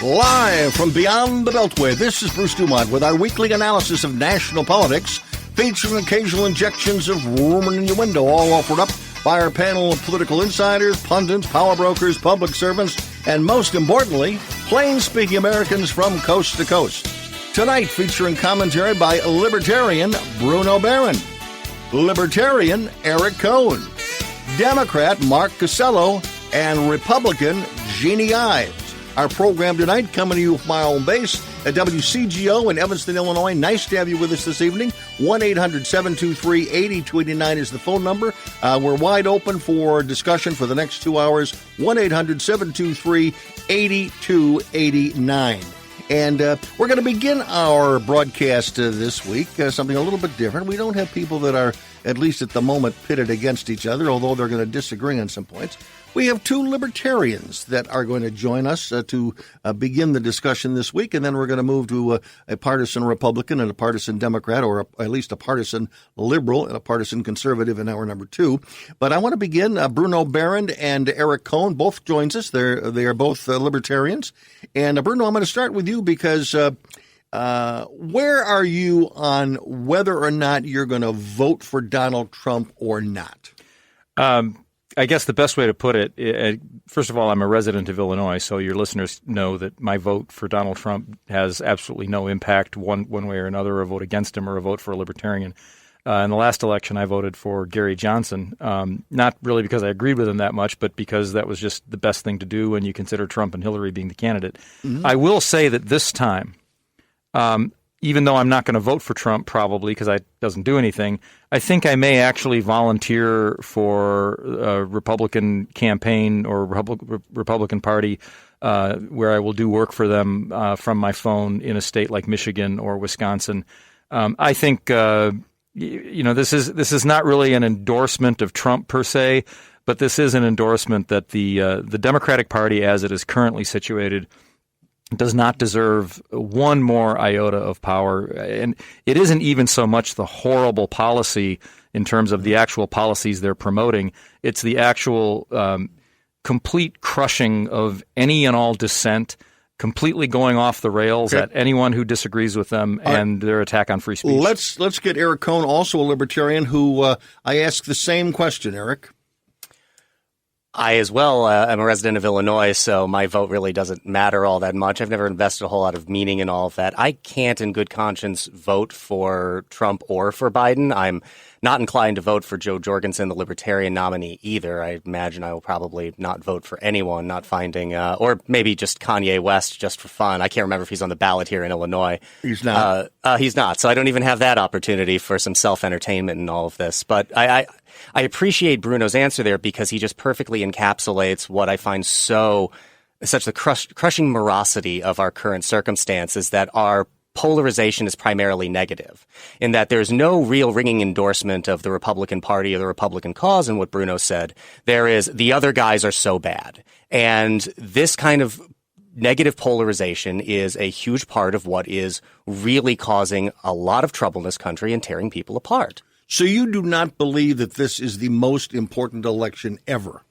Live from beyond the Beltway, this is Bruce DuMont with our weekly analysis of national politics, featuring occasional injections of rumor and innuendo, all offered up by our panel of political insiders, pundits, power brokers, public servants, and most importantly, plain-speaking Americans from coast to coast. Tonight, featuring commentary by Libertarian Bruno Behrend, Libertarian Eric Kohn, Democrat Mark Cassello, and Republican Jeanne Ives. Our program tonight coming to you from my own base at WCGO in Evanston, Illinois. Nice to have you with us this evening. 1-800-723-8289 is the phone number. We're wide open for discussion for the next 2 hours. 1-800-723-8289. And we're going to begin our broadcast this week, something a little bit different. We don't have people that are, at least at the moment, pitted against each other, although they're going to disagree on some points. We have two libertarians that are going to join us to begin the discussion this week, and then we're going to move to a partisan Republican and a partisan Democrat, or at least a partisan liberal and a partisan conservative in hour number two. But I want to begin. Bruno Behrend and Eric Kohn both joins us. They are both libertarians. And Bruno, I'm going to start with you because where are you on whether or not you're going to vote for Donald Trump or not? I guess the best way to put it, first of all, I'm a resident of Illinois, so your listeners know that my vote for Donald Trump has absolutely no impact one way or another, a vote against him or a vote for a libertarian. In the last election, I voted for Gary Johnson, not really because I agreed with him that much, but because that was just the best thing to do when you consider Trump and Hillary being the candidate. Mm-hmm. I will say that this time, even though I'm not going to vote for Trump probably because it doesn't do anything, I think I may actually volunteer for a Republican campaign or Republican Party where I will do work for them from my phone in a state like Michigan or Wisconsin. I think this is not really an endorsement of Trump per se, but this is an endorsement that the Democratic Party, as it is currently situated, does not deserve one more iota of power. And it isn't even so much the horrible policy in terms of the actual policies they're promoting. It's the actual complete crushing of any and all dissent, completely going off the rails at anyone who disagrees with them and their attack on free speech. Let's get Eric Kohn, also a libertarian, who I ask the same question, Eric. I, as well, am a resident of Illinois, so my vote really doesn't matter all that much. I've never invested a whole lot of meaning in all of that. I can't, in good conscience, vote for Trump or for Biden. I'm not inclined to vote for Joe Jorgensen, the Libertarian nominee, either. I imagine I will probably not vote for anyone, not finding, or maybe just Kanye West just for fun. I can't remember if he's on the ballot here in Illinois. He's not. He's not, so I don't even have that opportunity for some self-entertainment in all of this. But I appreciate Bruno's answer there because he just perfectly encapsulates what I find such the crushing morosity of our current circumstances, that our polarization is primarily negative, in that there's no real ringing endorsement of the Republican Party or the Republican cause in what Bruno said. There is the other guys are so bad. And this kind of negative polarization is a huge part of what is really causing a lot of trouble in this country and tearing people apart. So you do not believe that this is the most important election ever?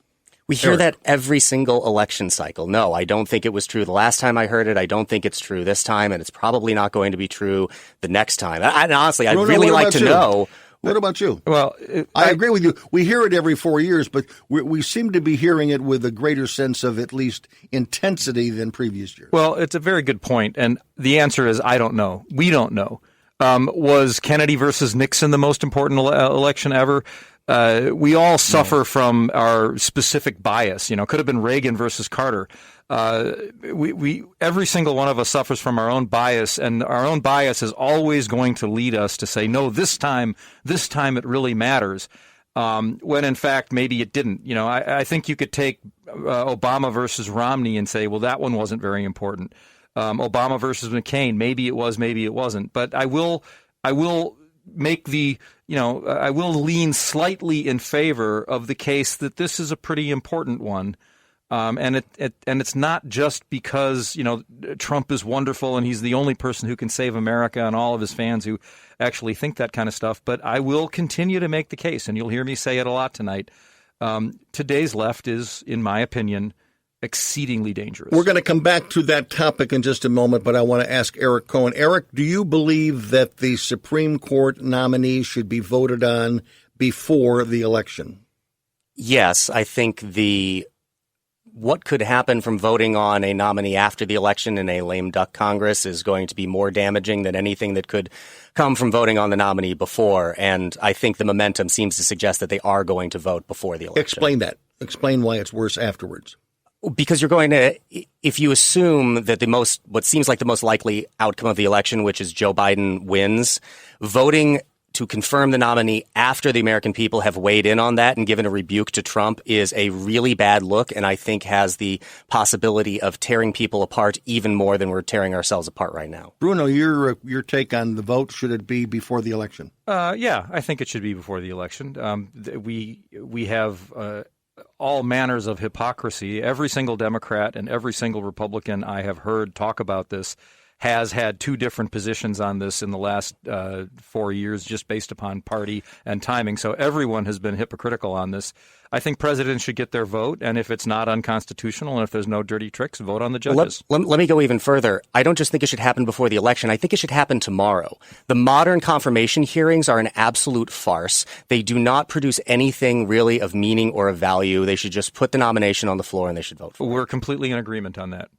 We hear that every single election cycle. No, I don't think it was true the last time I heard it. I don't think it's true this time, and it's probably not going to be true the next time. And honestly, I'd really like to know. What about you? Well, I agree with you. We hear it every 4 years, but we seem to be hearing it with a greater sense of at least intensity than previous years. Well, it's a very good point, and the answer is I don't know. We don't know. Was Kennedy versus Nixon the most important election ever? We all suffer from our specific bias. Could have been Reagan versus Carter. Every single one of us suffers from our own bias, and our own bias is always going to lead us to say, no, this time it really matters. When in fact, maybe it didn't. I think you could take Obama versus Romney and say, well, that one wasn't very important. Obama versus McCain, maybe it was, maybe it wasn't. But I will make I will lean slightly in favor of the case that this is a pretty important one. And it's not just because, Trump is wonderful and he's the only person who can save America and all of his fans who actually think that kind of stuff. But I will continue to make the case, and you'll hear me say it a lot tonight. Today's left is, in my opinion, exceedingly dangerous. We're going to come back to that topic in just a moment, but I want to ask Eric Kohn. Eric, do you believe that the Supreme Court nominee should be voted on before the election? Yes, I think what could happen from voting on a nominee after the election in a lame duck Congress is going to be more damaging than anything that could come from voting on the nominee before. And I think the momentum seems to suggest that they are going to vote before the election. Explain that. Explain why it's worse afterwards. Because you're going to, if you assume that what seems like the most likely outcome of the election, which is Joe Biden wins, voting to confirm the nominee after the American people have weighed in on that and given a rebuke to Trump is a really bad look, and I think has the possibility of tearing people apart even more than we're tearing ourselves apart right now. Bruno, your take on the vote, should it be before the election? Yeah, I think it should be before the election. We have all manners of hypocrisy. Every single Democrat and every single Republican I have heard talk about this has had two different positions on this in the last 4 years, just based upon party and timing. So everyone has been hypocritical on this. I think presidents should get their vote, and if it's not unconstitutional and if there's no dirty tricks, vote on the judges. Let me go even further. I don't just think it should happen before the election. I think it should happen tomorrow. The modern confirmation hearings are an absolute farce. They do not produce anything really of meaning or of value. They should just put the nomination on the floor and they should vote for it. We're completely in agreement on that.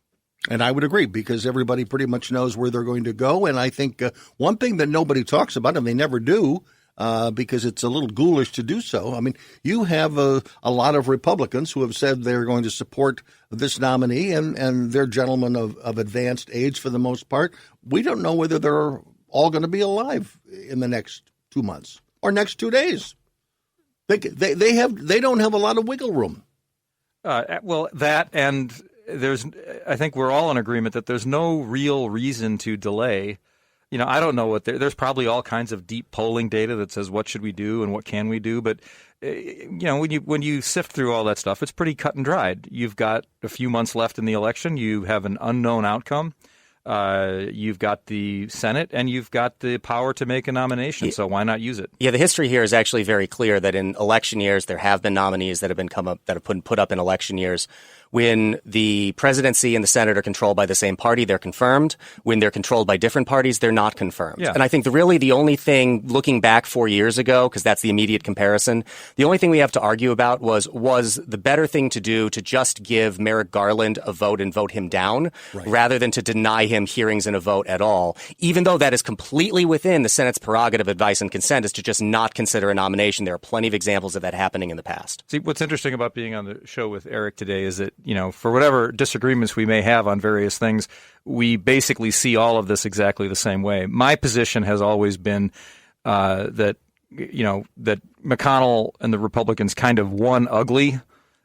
And I would agree, because everybody pretty much knows where they're going to go. And I think one thing that nobody talks about, and they never do, because it's a little ghoulish to do so. I mean, you have a lot of Republicans who have said they're going to support this nominee, and they're gentlemen of advanced age for the most part. We don't know whether they're all going to be alive in the next 2 months or next 2 days. They don't have a lot of wiggle room. Well, that and I think we're all in agreement that there's no real reason to delay. You know, I don't know there's probably all kinds of deep polling data that says what should we do and what can we do. But, you know, when you sift through all that stuff, it's pretty cut and dried. You've got a few months left in the election. You have an unknown outcome. You've got the Senate and you've got the power to make a nomination. So why not use it? Yeah, the history here is actually very clear that in election years, there have been nominees that have been put up in election years. When the presidency and the Senate are controlled by the same party, they're confirmed. When they're controlled by different parties, they're not confirmed. Yeah. And I think the only thing, looking back 4 years ago, because that's the immediate comparison, the only thing we have to argue about was the better thing to do to just give Merrick Garland a vote and vote him down, rather than to deny him hearings and a vote at all, even though that is completely within the Senate's prerogative, advice, and consent, is to just not consider a nomination. There are plenty of examples of that happening in the past. See, what's interesting about being on the show with Eric today is that, you know, for whatever disagreements we may have on various things, we basically see all of this exactly the same way. My position has always been that McConnell and the Republicans kind of won ugly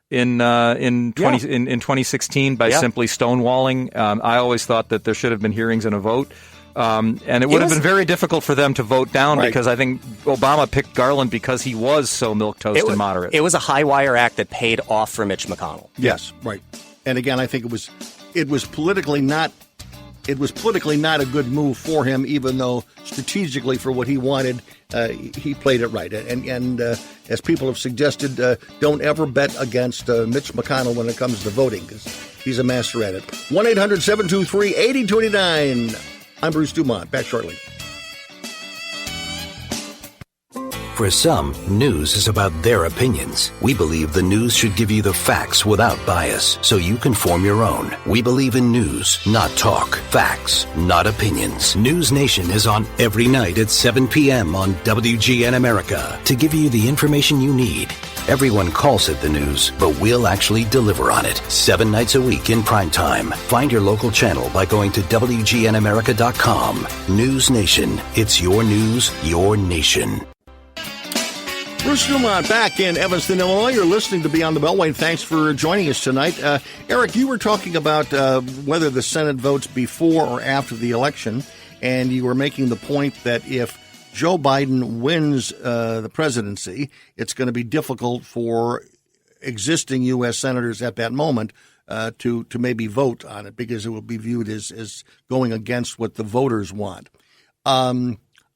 in 2016 by simply stonewalling. I always thought that there should have been hearings and a vote. And it would have been very difficult for them to vote down, because I think Obama picked Garland because he was so milquetoast and moderate. It was a high wire act that paid off for Mitch McConnell. Yes, right. And again, I think it was politically not a good move for him, even though strategically for what he wanted, he played it right. And as people have suggested, don't ever bet against Mitch McConnell when it comes to voting, because he's a master at it. 1-800-723-8029. I'm Bruce DuMont. Back shortly. For some, news is about their opinions. We believe the news should give you the facts without bias, so you can form your own. We believe in news, not talk. Facts, not opinions. News Nation is on every night at 7 p.m. on WGN America to give you the information you need. Everyone calls it the news, but we'll actually deliver on it 7 nights a week in prime time. Find your local channel by going to WGNAmerica.com. News Nation. It's your news, your nation. Bruce DuMont back in Evanston, Illinois. You're listening to Beyond the Beltway. Thanks for joining us tonight. Eric, you were talking about whether the Senate votes before or after the election, and you were making the point that if Joe Biden wins the presidency, it's going to be difficult for existing U.S. senators at that moment to maybe vote on it, because it will be viewed as going against what the voters want.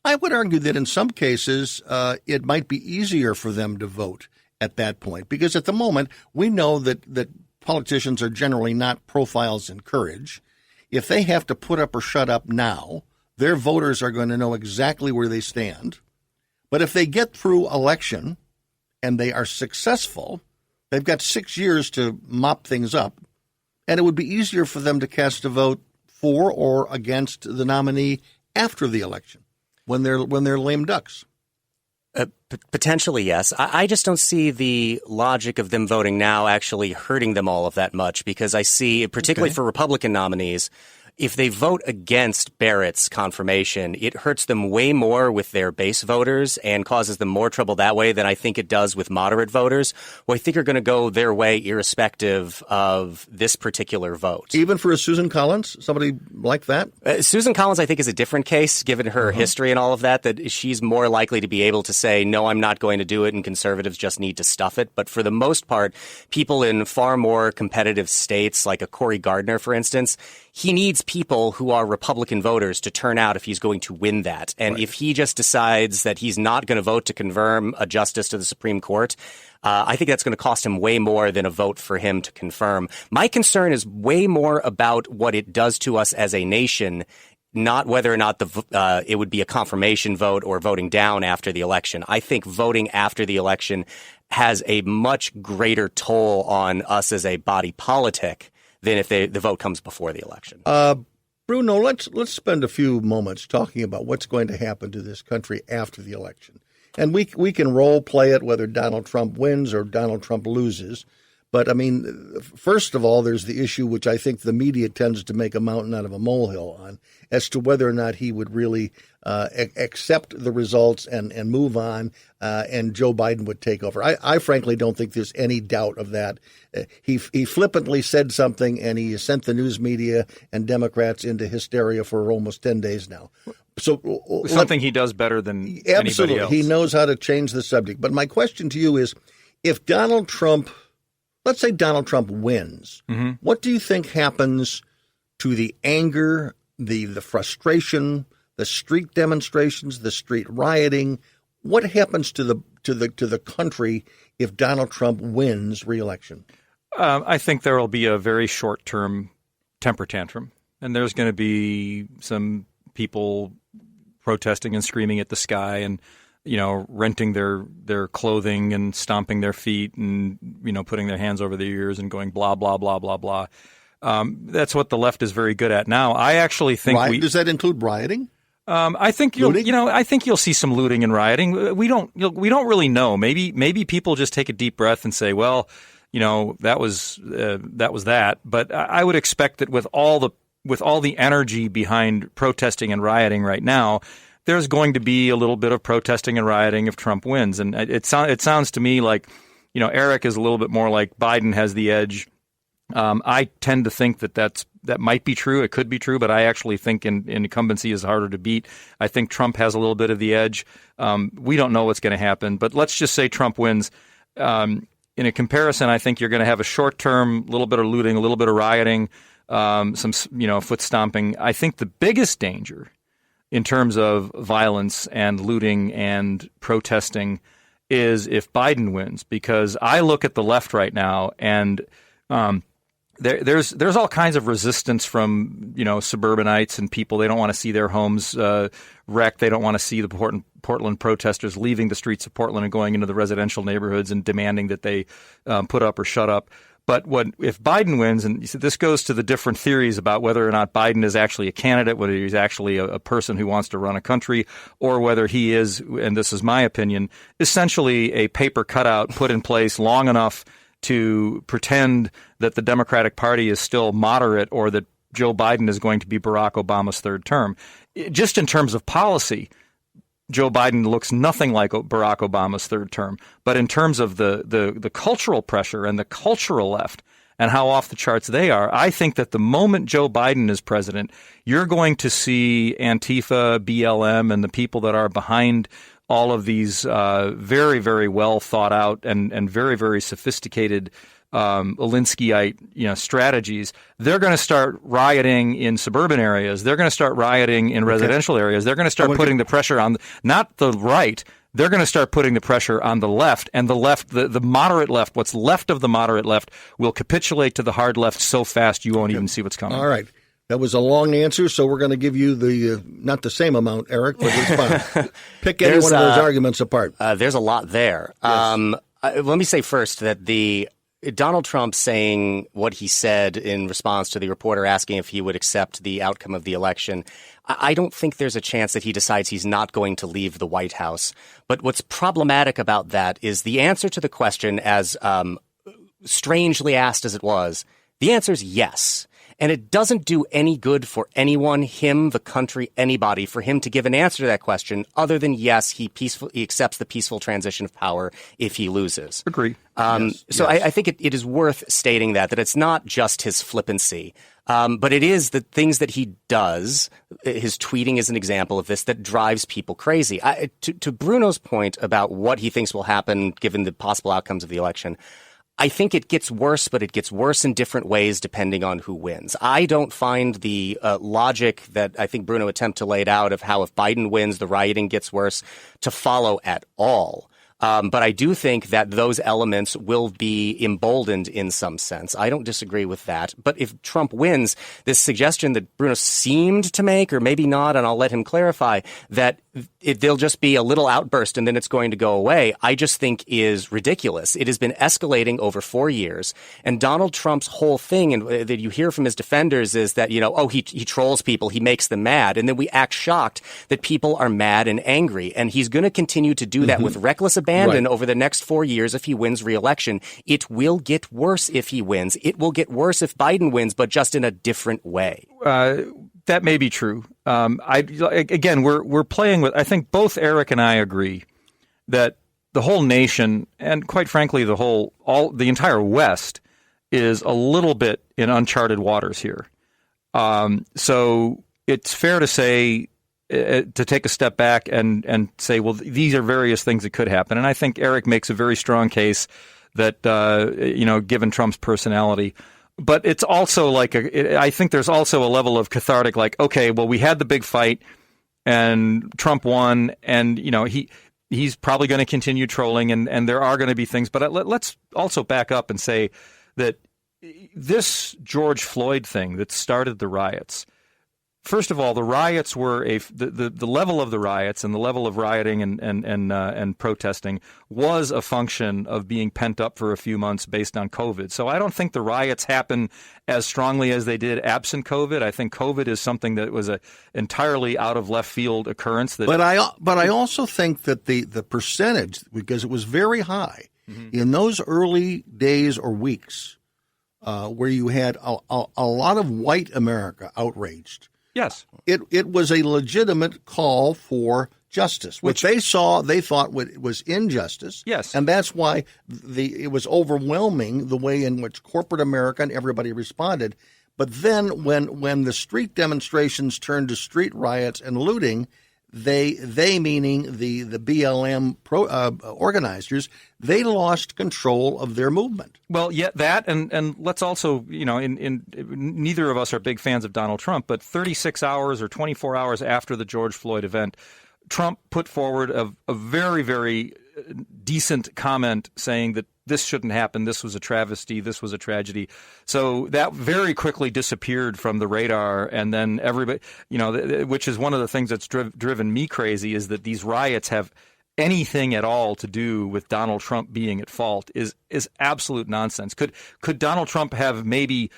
I would argue that in some cases it might be easier for them to vote at that point, because at the moment we know that politicians are generally not profiles in courage. If they have to put up or shut up now, their voters are going to know exactly where they stand. But if they get through election and they are successful, they've got 6 years to mop things up, and it would be easier for them to cast a vote for or against the nominee after the election when they're lame ducks. Potentially, yes. I just don't see the logic of them voting now actually hurting them all of that much, because I see, particularly for Republican nominees, if they vote against Barrett's confirmation, it hurts them way more with their base voters and causes them more trouble that way than I think it does with moderate voters, who I think are going to go their way irrespective of this particular vote. Even for a Susan Collins, somebody like that? Susan Collins, I think, is a different case, given her history and all of that she's more likely to be able to say, no, I'm not going to do it, and conservatives just need to stuff it. But for the most part, people in far more competitive states, like a Cory Gardner, for instance, he needs people who are Republican voters to turn out if he's going to win that. And if he just decides that he's not going to vote to confirm a justice to the Supreme Court, I think that's going to cost him way more than a vote for him to confirm. My concern is way more about what it does to us as a nation, not whether or not it would be a confirmation vote or voting down after the election. I think voting after the election has a much greater toll on us as a body politic than if the vote comes before the election. Bruno, let's spend a few moments talking about what's going to happen to this country after the election. And we can role play it whether Donald Trump wins or Donald Trump loses. But, I mean, first of all, there's the issue which I think the media tends to make a mountain out of a molehill on, as to whether or not he would really accept the results and move on, and Joe Biden would take over. I frankly don't think there's any doubt of that. He flippantly said something, and he sent the news media and Democrats into hysteria for almost 10 days now. So something he does better than anybody else. He knows how to change the subject. But my question to you is, if Donald Trump, let's say Donald Trump wins, what do you think happens to the anger, the frustration, the street demonstrations, the street rioting? What happens to the country if Donald Trump wins re-election? I think there will be a very short-term temper tantrum, and there's going to be some people protesting and screaming at the sky and, renting their clothing and stomping their feet and, putting their hands over their ears and going blah, blah, blah, blah, blah. That's what the left is very good at now. I actually think does that include rioting? I think you'll see some looting and rioting. We don't really know. Maybe people just take a deep breath and say, well, that was that. But I would expect that with all the energy behind protesting and rioting right now, there's going to be a little bit of protesting and rioting if Trump wins. And it sounds to me like, Eric is a little bit more like Biden has the edge. I tend to think that might be true. It could be true, but I actually think incumbency is harder to beat. I think Trump has a little bit of the edge. We don't know what's going to happen, but let's just say Trump wins. In a comparison, I think you're going to have a short-term little bit of looting, a little bit of rioting, some foot stomping. I think the biggest danger in terms of violence and looting and protesting is if Biden wins, because I look at the left right now and there's all kinds of resistance from suburbanites and people. They don't want to see their homes wrecked. They don't want to see the Portland protesters leaving the streets of Portland and going into the residential neighborhoods and demanding that they put up or shut up. But if Biden wins, and this goes to the different theories about whether or not Biden is actually a candidate, whether he's actually a person who wants to run a country, or whether he is, and this is my opinion, essentially a paper cutout put in place long enough to pretend that the Democratic Party is still moderate or that Joe Biden is going to be Barack Obama's third term. Just in terms of policy, Joe Biden looks nothing like Barack Obama's third term. But in terms of the cultural pressure and the cultural left and how off the charts they are, I think that the moment Joe Biden is president, you're going to see Antifa, BLM, and the people that are behind all of these very, very well thought out and very, very sophisticated Alinskyite strategies. They're going to start rioting in suburban areas. They're going to start rioting in residential areas. They're going to start putting the pressure on not the right, they're going to start putting the pressure on the left, and the left, the moderate left, what's left of the moderate left, will capitulate to the hard left so fast you won't even see what's coming. All right. That was a long answer, so we're going to give you the not the same amount, Eric, but it's fine. Pick any one of those arguments apart. There's a lot there. Yes. Let me say first that Donald Trump saying what he said in response to the reporter asking if he would accept the outcome of the election, I don't think there's a chance that he decides he's not going to leave the White House. But what's problematic about that is the answer to the question, as strangely asked as it was, the answer is yes. And it doesn't do any good for anyone, him, the country, anybody, for him to give an answer to that question other than yes, he accepts the peaceful transition of power if he loses. Agree. So I think it is worth stating that it's not just his flippancy, but it is the things that he does. His tweeting is an example of this that drives people crazy. To Bruno's point about what he thinks will happen given the possible outcomes of the election, I think it gets worse, but it gets worse in different ways depending on who wins. I don't find the logic that I think Bruno attempted to lay out of how if Biden wins, the rioting gets worse to follow at all. But I do think that those elements will be emboldened in some sense. I don't disagree with that. But if Trump wins, this suggestion that Bruno seemed to make, or maybe not, and I'll let him clarify, that there'll just be a little outburst and then it's going to go away, I just think is ridiculous. It has been escalating over 4 years. And Donald Trump's whole thing, and that you hear from his defenders, is that, he trolls people, he makes them mad. And then we act shocked that people are mad and angry. And he's going to continue to do that with reckless abandon over the next 4 years if he wins re-election. It will get worse if he wins. It will get worse if Biden wins, but just in a different way. That may be true. We're playing with. I think both Eric and I agree that the whole nation, and quite frankly, the entire West, is a little bit in uncharted waters here. So it's fair to say, to take a step back and say, well, these are various things that could happen. And I think Eric makes a very strong case that given Trump's personality. But it's also I think there's also a level of cathartic, okay, well, we had the big fight and Trump won, and, he's probably going to continue trolling and there are going to be things. But let's also back up and say that this George Floyd thing that started the riots, first of all, the riots were the level of the riots and the level of rioting and protesting was a function of being pent up for a few months based on COVID. So I don't think the riots happen as strongly as they did absent COVID. I think COVID is something that was a entirely out of left field occurrence. But I also think that the percentage, because it was very high in those early days or weeks, where you had a lot of white America outraged. Yes. It was a legitimate call for justice, which they thought was injustice. Yes. And that's why it was overwhelming the way in which corporate America and everybody responded. But then when the street demonstrations turned to street riots and looting, they meaning the BLM organizers, they lost control of their movement. Well, yeah, that and let's also, in neither of us are big fans of Donald Trump, but 36 hours or 24 hours after the George Floyd event, Trump put forward a very, very decent comment saying that this shouldn't happen. This was a travesty. This was a tragedy. So that very quickly disappeared from the radar. And then everybody, which is one of the things that's driven me crazy, is that these riots have anything at all to do with Donald Trump being at fault is absolute nonsense. Could Donald Trump have maybe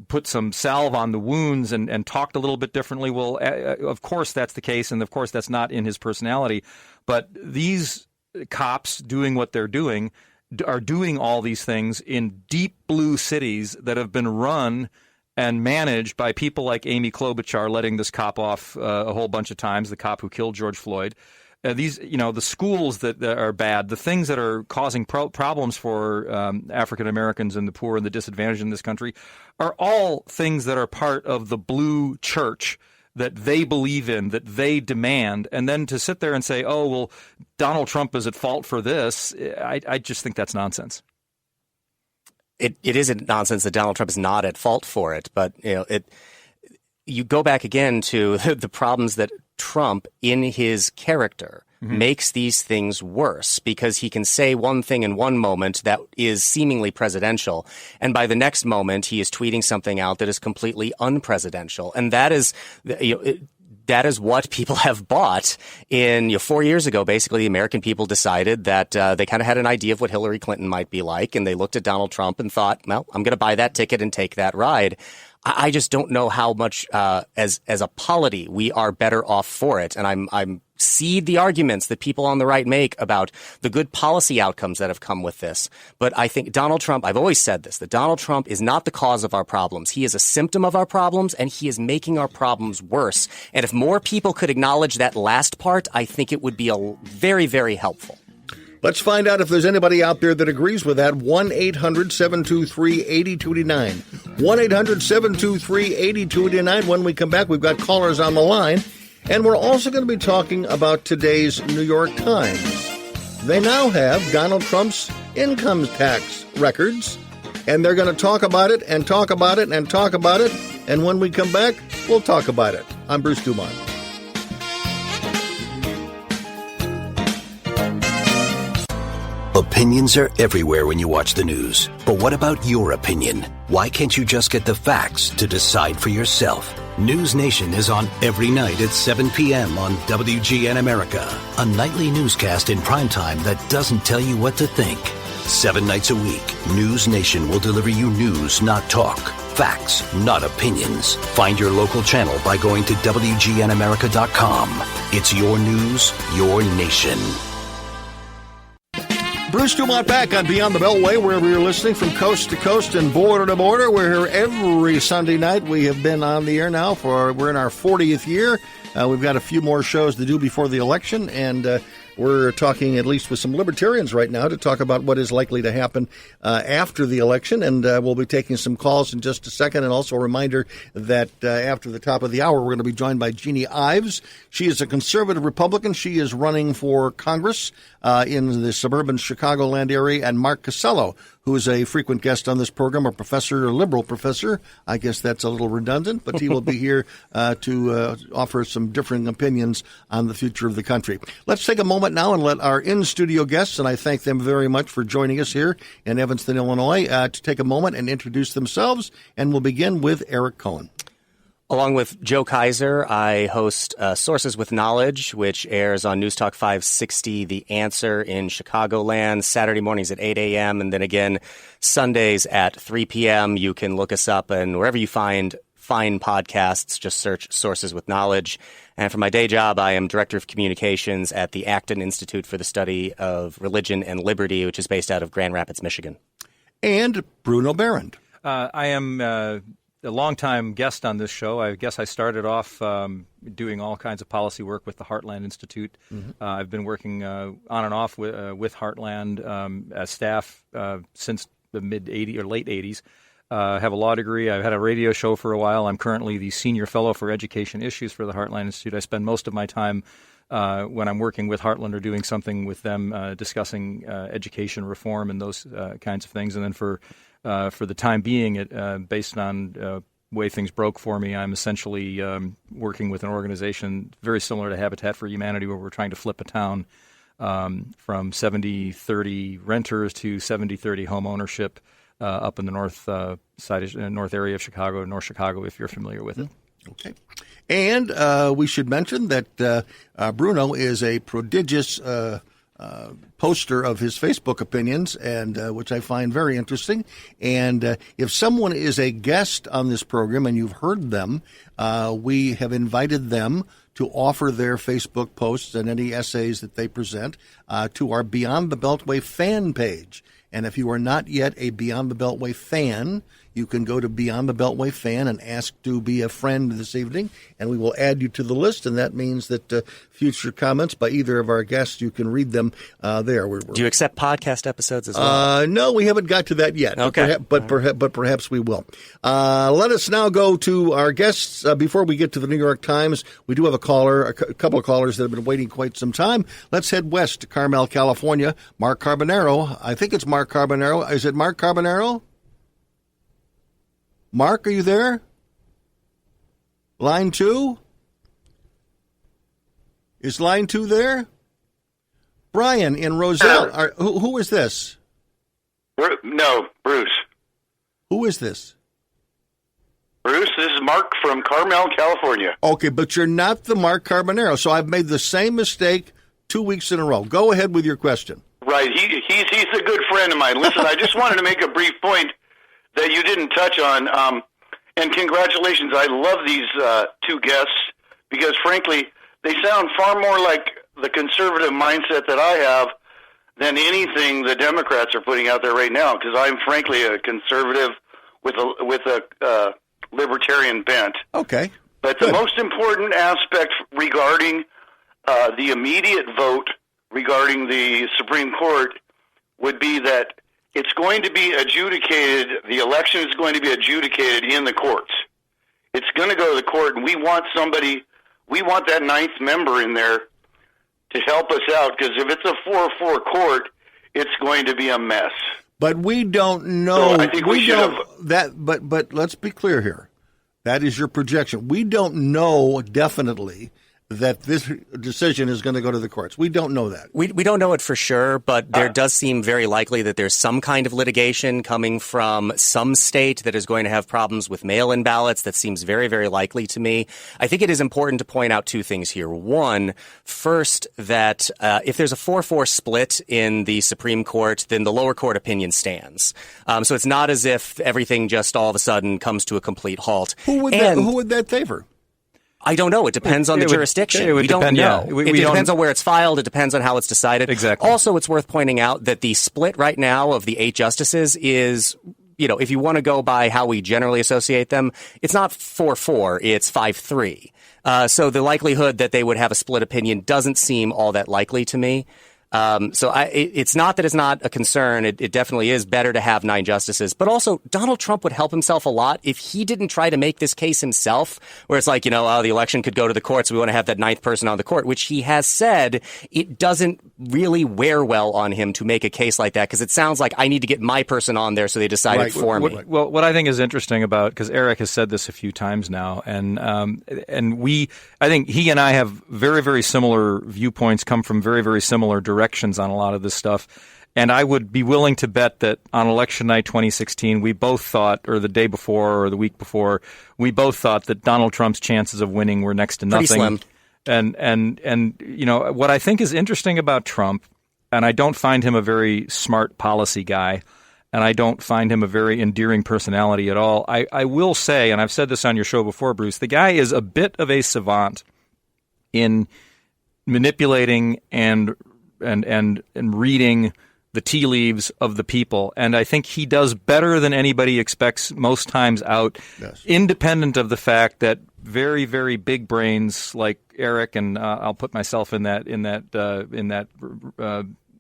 put some salve on the wounds and talked a little bit differently? Well, of course that's the case, and of course that's not in his personality. But these cops doing what they're doing are doing all these things in deep blue cities that have been run and managed by people like Amy Klobuchar, letting this cop off a whole bunch of times, the cop who killed George Floyd. These, the schools that are bad, the things that are causing problems for African Americans and the poor and the disadvantaged in this country are all things that are part of the blue church that they believe in, that they demand. And then to sit there and say, oh, well, Donald Trump is at fault for this, I just think that's nonsense. It is nonsense that Donald Trump is not at fault for it. But, you go back again to the problems that Trump in his character makes these things worse, because he can say one thing in one moment that is seemingly presidential, and by the next moment he is tweeting something out that is completely unpresidential. And that is, that is what people have bought. In 4 years ago, basically, the American people decided that they kind of had an idea of what Hillary Clinton might be like, and they looked at Donald Trump and thought, well, I'm going to buy that ticket and take that ride. I just don't know how much, as a polity, we are better off for it. And I'm cede the arguments that people on the right make about the good policy outcomes that have come with this. But I think Donald Trump, I've always said this, that Donald Trump is not the cause of our problems. He is a symptom of our problems, and he is making our problems worse. And if more people could acknowledge that last part, I think it would be very, very helpful. Let's find out if there's anybody out there that agrees with that. 1-800-723-8289. 1-800-723-8289. When we come back, we've got callers on the line. And we're also going to be talking about today's New York Times. They now have Donald Trump's income tax records, and they're going to talk about it and talk about it and talk about it. And when we come back, we'll talk about it. I'm Bruce DuMont. Opinions are everywhere when you watch the news. But what about your opinion? Why can't you just get the facts to decide for yourself? News Nation is on every night at 7 p.m. on WGN America, a nightly newscast in primetime that doesn't tell you what to think. 7 nights a week, News Nation will deliver you news, not talk. Facts, not opinions. Find your local channel by going to WGNAmerica.com. It's your news, your nation. Bruce DuMont back on Beyond the Beltway, wherever you're listening, from coast to coast and border to border. We're here every Sunday night. We have been on the air now we're in our 40th year. We've got a few more shows to do before the election, and we're talking at least with some libertarians right now to talk about what is likely to happen after the election, and we'll be taking some calls in just a second. And also a reminder that after the top of the hour, we're going to be joined by Jeanne Ives. She is a conservative Republican. She is running for Congress in the suburban Chicagoland area, and Mark Cassello, who is a frequent guest on this program, a liberal professor. I guess that's a little redundant, but he will be here to offer some differing opinions on the future of the country. Let's take a moment now and let our in-studio guests, and I thank them very much for joining us here in Evanston, Illinois, to take a moment and introduce themselves, and we'll begin with Eric Kohn. Along with Joe Kaiser, I host Sources with Knowledge, which airs on News Talk 560, The Answer in Chicagoland, Saturday mornings at 8 a.m., and then again Sundays at 3 p.m. You can look us up, and wherever you find fine podcasts, just search Sources with Knowledge. And for my day job, I am Director of Communications at the Acton Institute for the Study of Religion and Liberty, which is based out of Grand Rapids, Michigan. And Bruno Behrend. I am a longtime guest on this show. I guess I started off doing all kinds of policy work with the Heartland Institute. Mm-hmm. I've been working on and off with Heartland as staff since the mid-'80s or late 80s. I have a law degree. I've had a radio show for a while. I'm currently the Senior Fellow for Education Issues for the Heartland Institute. I spend most of my time when I'm working with Heartland or doing something with them discussing education reform and those kinds of things. And then for the time being, based on the way things broke for me, I'm essentially working with an organization very similar to Habitat for Humanity, where we're trying to flip a town from 70-30 renters to 70-30 home ownership up in the north area of Chicago, North Chicago, if you're familiar with it. Okay. And we should mention that Bruno is a prodigious poster of his Facebook opinions, and which I find very interesting. And if someone is a guest on this program and you've heard them, we have invited them to offer their Facebook posts and any essays that they present to our Beyond the Beltway fan page. And if you are not yet a Beyond the Beltway fan, you can go to Beyond the Beltway fan and ask to be a friend this evening, and we will add you to the list, and that means that future comments by either of our guests, you can read them there. Do you accept podcast episodes as well? No, we haven't got to that yet. Okay. But perhaps we will. Let us now go to our guests. Before we get to the New York Times, we do have a couple of callers that have been waiting quite some time. Let's head west to Carmel, California. Mark Carbonaro. I think it's Mark Carbonaro. Is it Mark Carbonaro? Mark, are you there? Line 2? Is line 2 there? Brian in Roselle. Who is this? No, Bruce. Who is this? Bruce, this is Mark from Carmel, California. Okay, but you're not the Mark Carbonaro, so I've made the same mistake 2 weeks in a row. Go ahead with your question. Right, he's a good friend of mine. Listen, I just wanted to make a brief point that you didn't touch on, and congratulations. I love these two guests because, frankly, they sound far more like the conservative mindset that I have than anything the Democrats are putting out there right now, because I'm, frankly, a conservative with a libertarian bent. Okay. But the most important aspect regarding the immediate vote regarding the Supreme Court would be that it's going to be adjudicated, the election is going to be adjudicated in the courts. It's going to go to the court, and we want that ninth member in there to help us out, because if it's a 4-4 court, it's going to be a mess. But we don't know. So I think we should have that. But let's be clear here. That is your projection. We don't know definitely that this decision is going to go to the courts. We don't know that. We don't know it for sure, but there does seem very likely that there's some kind of litigation coming from some state that is going to have problems with mail-in ballots. That seems very, very likely to me. I think it is important to point out two things here. One, first, that if there's a 4-4 split in the Supreme Court, then the lower court opinion stands. So it's not as if everything just all of a sudden comes to a complete halt. Who would that favor? I don't know. It depends on the jurisdiction. We don't know. It depends on where it's filed. It depends on how it's decided. Exactly. Also, it's worth pointing out that the split right now of the 8 justices is, if you want to go by how we generally associate them, it's not 4-4, it's 5-3. So the likelihood that they would have a split opinion doesn't seem all that likely to me. It's not that it's not a concern. It definitely is better to have 9 justices. But also, Donald Trump would help himself a lot if he didn't try to make this case himself, where it's like, the election could go to the courts. We want to have that 9th person on the court, which he has said it doesn't really wear well on him to make a case like that, because it sounds like I need to get my person on there, so they decide it for me. Well, what I think is interesting about, because Eric has said this a few times now, and I think he and I have very, very similar viewpoints, come from very, very similar directions on a lot of this stuff. And I would be willing to bet that on election night 2016, we both thought, or the day before or the week before, we both thought that Donald Trump's chances of winning were next to nothing. Pretty slim. And what I think is interesting about Trump, and I don't find him a very smart policy guy, and I don't find him a very endearing personality at all. I will say, and I've said this on your show before, Bruce, the guy is a bit of a savant in manipulating and reading the tea leaves of the people. And I think he does better than anybody expects most times out, yes, independent of the fact that very, very big brains like Eric, and I'll put myself in that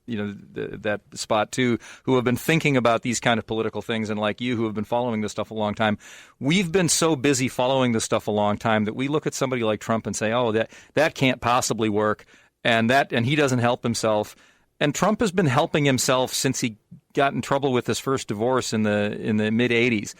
that spot too, who have been thinking about these kind of political things, and like you, who have been following this stuff a long time. We've been so busy following this stuff a long time that we look at somebody like Trump and say, oh, that can't possibly work. And he doesn't help himself. And Trump has been helping himself since he got in trouble with his first divorce in the mid 80s.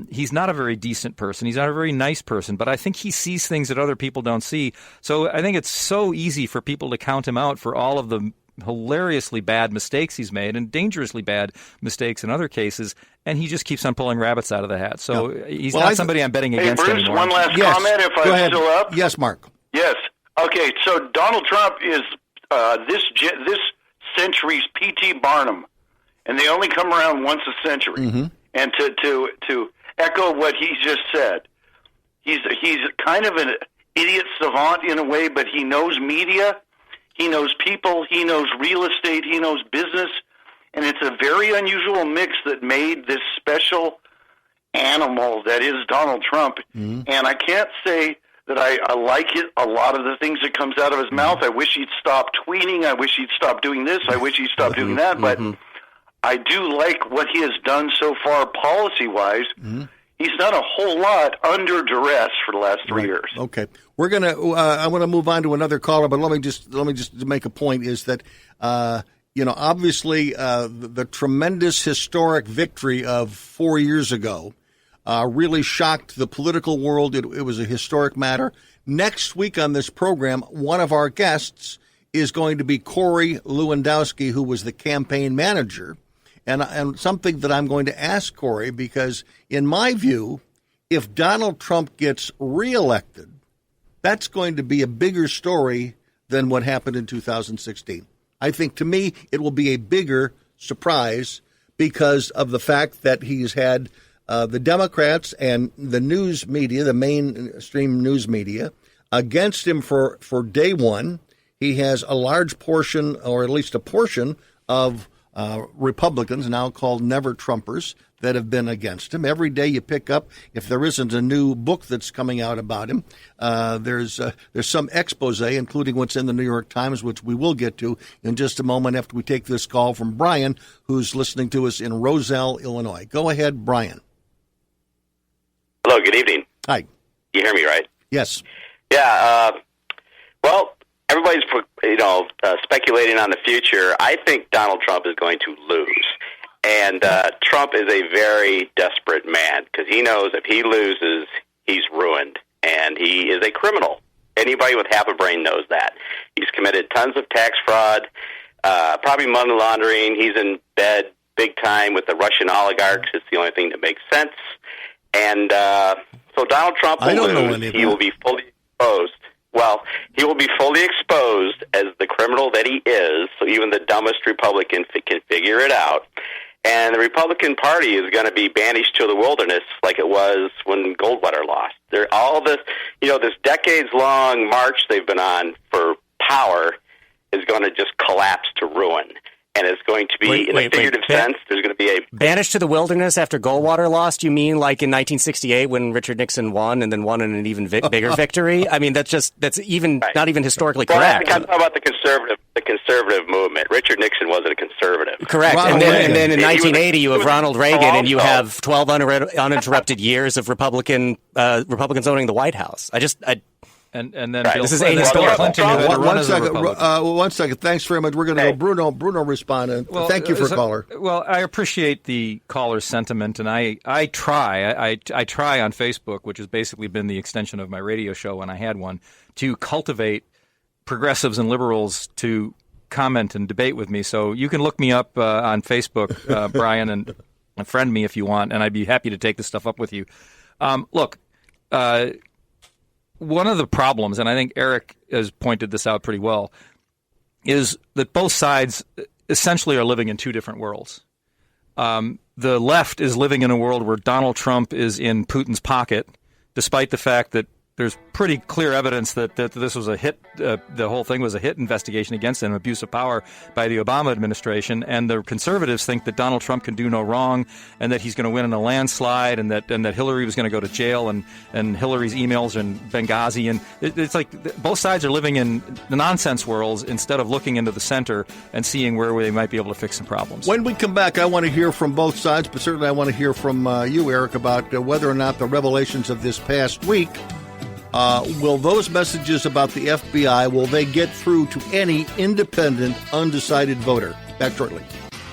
He's not a very decent person. He's not a very nice person, but I think he sees things that other people don't see. So I think it's so easy for people to count him out for all of the hilariously bad mistakes he's made, and dangerously bad mistakes in other cases, and he just keeps on pulling rabbits out of the hat. So he's not somebody I'm betting against Bruce, anymore. One last comment, if I'm still up. Yes, Mark. Yes. Okay, so Donald Trump is this century's P.T. Barnum, and they only come around once a century. Mm-hmm. And to echo what he just said, he's kind of an idiot savant in a way, but he knows media, he knows people, he knows real estate, he knows business, and it's a very unusual mix that made this special animal that is Donald Trump. Mm-hmm. And I can't say that I like it, a lot of the things that comes out of his mouth. I wish he'd stop tweeting. I wish he'd stop doing this. I wish he'd stop doing that. But I do like what he has done so far policy-wise. Mm-hmm. He's done a whole lot under duress for the last 3 years. Okay. We're going to I want to move on to another caller, but let me just make a point is that obviously the tremendous historic victory of 4 years ago really shocked the political world. It was a historic matter. next week on this program, one of our guests is going to be Corey Lewandowski, who was the campaign manager. And something that I'm going to ask Corey, because in my view, if Donald Trump gets reelected, that's going to be a bigger story than what happened in 2016. I think, to me, it will be a bigger surprise because of the fact that he's had the Democrats and the news media, the mainstream news media, against him for day one. He has a large portion, or at least a portion, of Republicans, now called never-Trumpers, that have been against him. Every day you pick up, if there isn't a new book that's coming out about him, there's some expose, including what's in the New York Times, which we will get to in just a moment after we take this call from Brian, who's listening to us in Roselle, Illinois. Go ahead, Brian. Hello, good evening. Hi. You hear me, right? Yes. Yeah, well, everybody's, speculating on the future. I think Donald Trump is going to lose. And Trump is a very desperate man because he knows if he loses, he's ruined. And he is a criminal. Anybody with half a brain knows that. He's committed tons of tax fraud, probably money laundering. He's in bed big time with the Russian oligarchs. It's the only thing that makes sense. And so Donald Trump will lose. He will be fully exposed. Well, he will be fully exposed as the criminal that he is, so even the dumbest Republican can figure it out. And the Republican Party is going to be banished to the wilderness like it was when Goldwater lost. All this, this decades-long march they've been on for power is going to just collapse to ruin. And it's going to be, in a figurative sense, there's going to be a... Banished to the wilderness after Goldwater lost? You mean like in 1968 when Richard Nixon won and then won in an even bigger victory? I mean, that's even right. Not even historically correct. I'm talking about the conservative movement. Richard Nixon wasn't a conservative. Correct. And then in 1980 you have Ronald Reagan and you have 12 uninterrupted years of Republicans owning the White House. And then right. Bill Clinton who had to run as a Republican. One second. Thanks very much. We're going to go Bruno respond. Thank you for caller. Well, I appreciate the caller's sentiment, and I try on Facebook, which has basically been the extension of my radio show when I had one, to cultivate progressives and liberals to comment and debate with me. So you can look me up on Facebook, Brian, and friend me if you want, and I'd be happy to take this stuff up with you. Look, one of the problems, and I think Eric has pointed this out pretty well, is that both sides essentially are living in two different worlds. The left is living in a world where Donald Trump is in Putin's pocket, despite the fact that there's pretty clear evidence that this was a hit. The whole thing was a hit investigation against him, abuse of power by the Obama administration. And the conservatives think that Donald Trump can do no wrong, and that he's going to win in a landslide, and that Hillary was going to go to jail, and Hillary's emails in Benghazi. And it's like both sides are living in the nonsense worlds instead of looking into the center and seeing where they might be able to fix some problems. When we come back, I want to hear from both sides, but certainly I want to hear from you, Eric, about whether or not the revelations of this past week. Will those messages about the FBI, will they get through to any independent, undecided voter? Back shortly.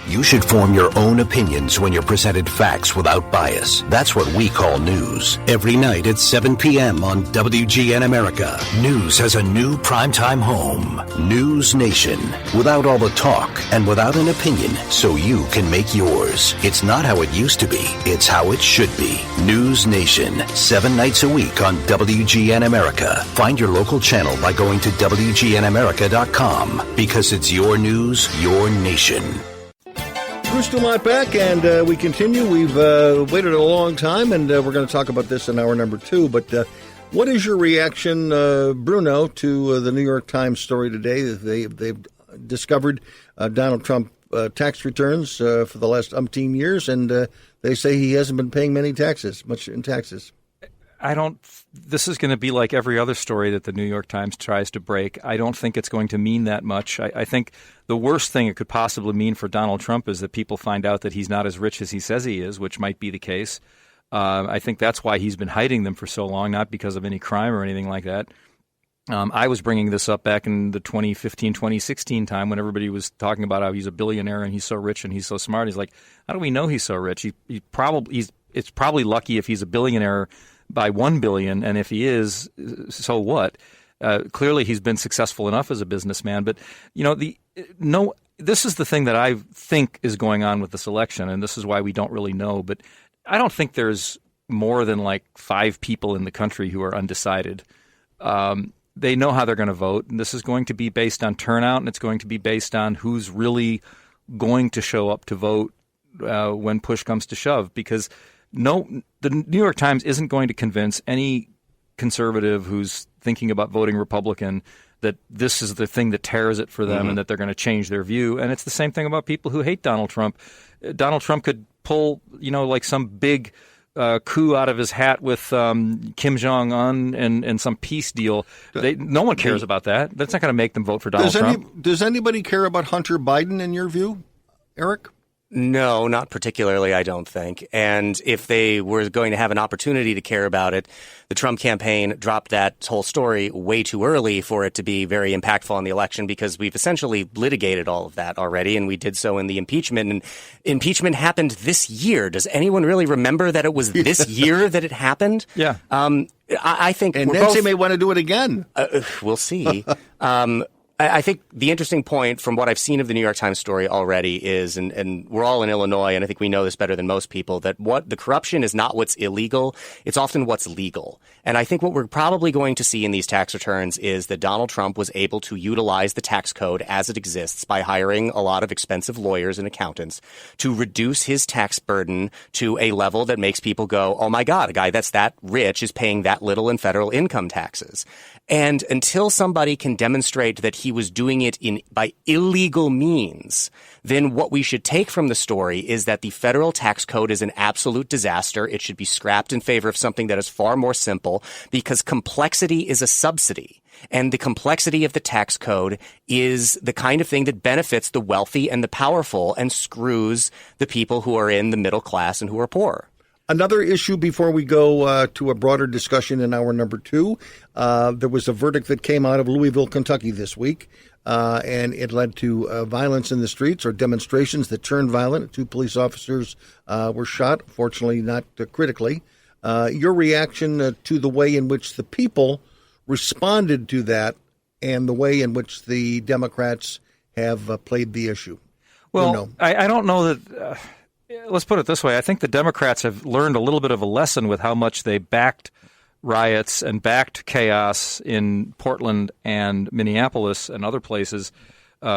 You should form your own opinions when you're presented facts without bias. That's what we call news. Every night at 7 p.m. on WGN America, news has a new primetime home. News Nation. Without all the talk and without an opinion, so you can make yours. It's not how it used to be. It's how it should be. News Nation. 7 nights a week on WGN America. Find your local channel by going to WGNAmerica.com, because it's your news, your nation. Bruce DuMont back, and we continue. We've waited a long time, and we're going to talk about this in hour number 2. But what is your reaction, Bruno, to the New York Times story today? They've discovered Donald Trump tax returns for the last umpteen years, and they say he hasn't been paying much in taxes. This is going to be like every other story that the New York Times tries to break. I don't think it's going to mean that much. I think the worst thing it could possibly mean for Donald Trump is that people find out that he's not as rich as he says he is, which might be the case. I think that's why he's been hiding them for so long, not because of any crime or anything like that. I was bringing this up back in the 2015-2016 time when everybody was talking about how he's a billionaire and he's so rich and he's so smart. He's like, how do we know he's so rich? It's probably lucky if he's a billionaire by 1 billion, and if he is, so what? Clearly, he's been successful enough as a businessman. But this is the thing that I think is going on with this election, and this is why we don't really know. But I don't think there's more than like 5 people in the country who are undecided. They know how they're going to vote, and this is going to be based on turnout, and it's going to be based on who's really going to show up to vote when push comes to shove. Because the New York Times isn't going to convince any conservative who's thinking about voting Republican that this is the thing that tears it for them and that they're going to change their view. And it's the same thing about people who hate Donald Trump. Donald Trump could pull, like some big coup out of his hat with Kim Jong-un and some peace deal. No one cares about that. That's not going to make them vote for Donald Trump. Does anybody care about Hunter Biden in your view, Eric? No, not particularly, I don't think. And if they were going to have an opportunity to care about it, the Trump campaign dropped that whole story way too early for it to be very impactful on the election, because we've essentially litigated all of that already, and we did so in the impeachment. And impeachment happened this year. Does anyone really remember that it was this year that it happened? Yeah. I think and Nancy may want to do it again. We'll see. I think the interesting point from what I've seen of the New York Times story already is, and we're all in Illinois, and I think we know this better than most people, that what the corruption is not what's illegal, it's often what's legal. And I think what we're probably going to see in these tax returns is that Donald Trump was able to utilize the tax code as it exists by hiring a lot of expensive lawyers and accountants to reduce his tax burden to a level that makes people go, oh my God, a guy that's that rich is paying that little in federal income taxes. And until somebody can demonstrate that he was doing it by illegal means, then what we should take from the story is that the federal tax code is an absolute disaster. It should be scrapped in favor of something that is far more simple, because complexity is a subsidy. And the complexity of the tax code is the kind of thing that benefits the wealthy and the powerful and screws the people who are in the middle class and who are poor. Another issue before we go to a broader discussion in hour number 2. There was a verdict that came out of Louisville, Kentucky this week, and it led to violence in the streets, or demonstrations that turned violent. 2 police officers were shot, fortunately not critically. Your reaction to the way in which the people responded to that and the way in which the Democrats have played the issue? Well, I don't know that... let's put it this way. I think the Democrats have learned a little bit of a lesson with how much they backed riots and backed chaos in Portland and Minneapolis and other places,